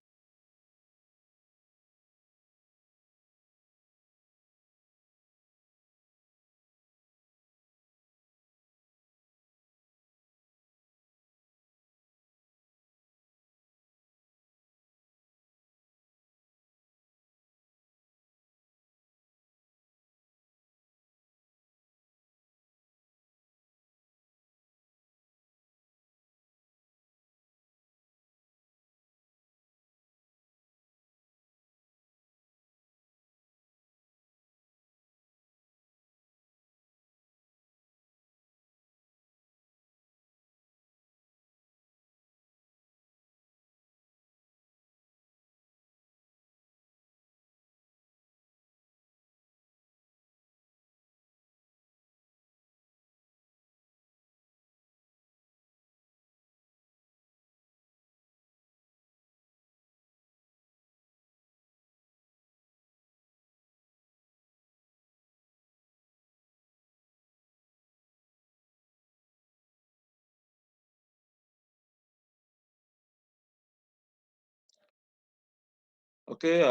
A: Okay,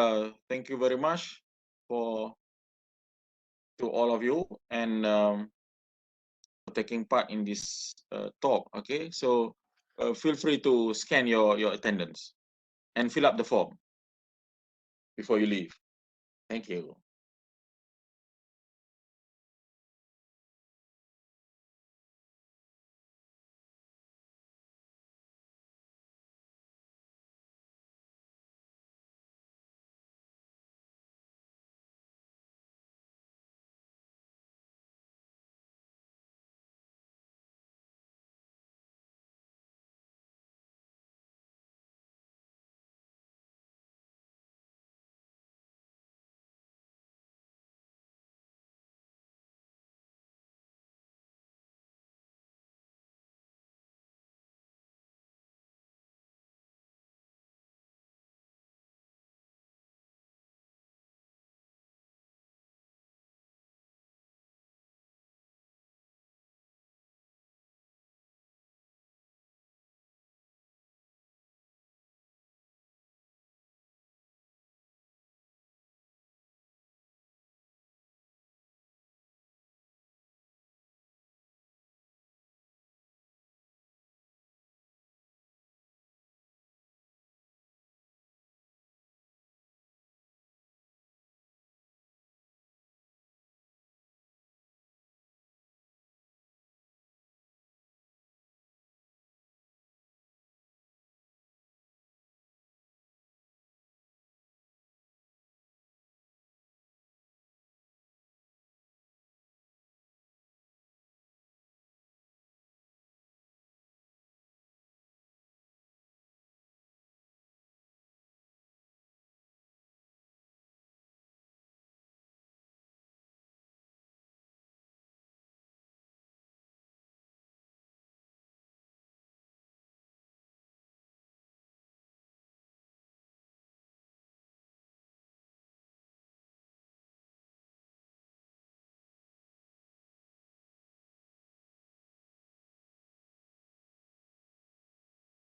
A: thank you very much for to all of you and for taking part in this talk. Okay, so feel free to scan your attendance and fill up the form before you leave. Thank you.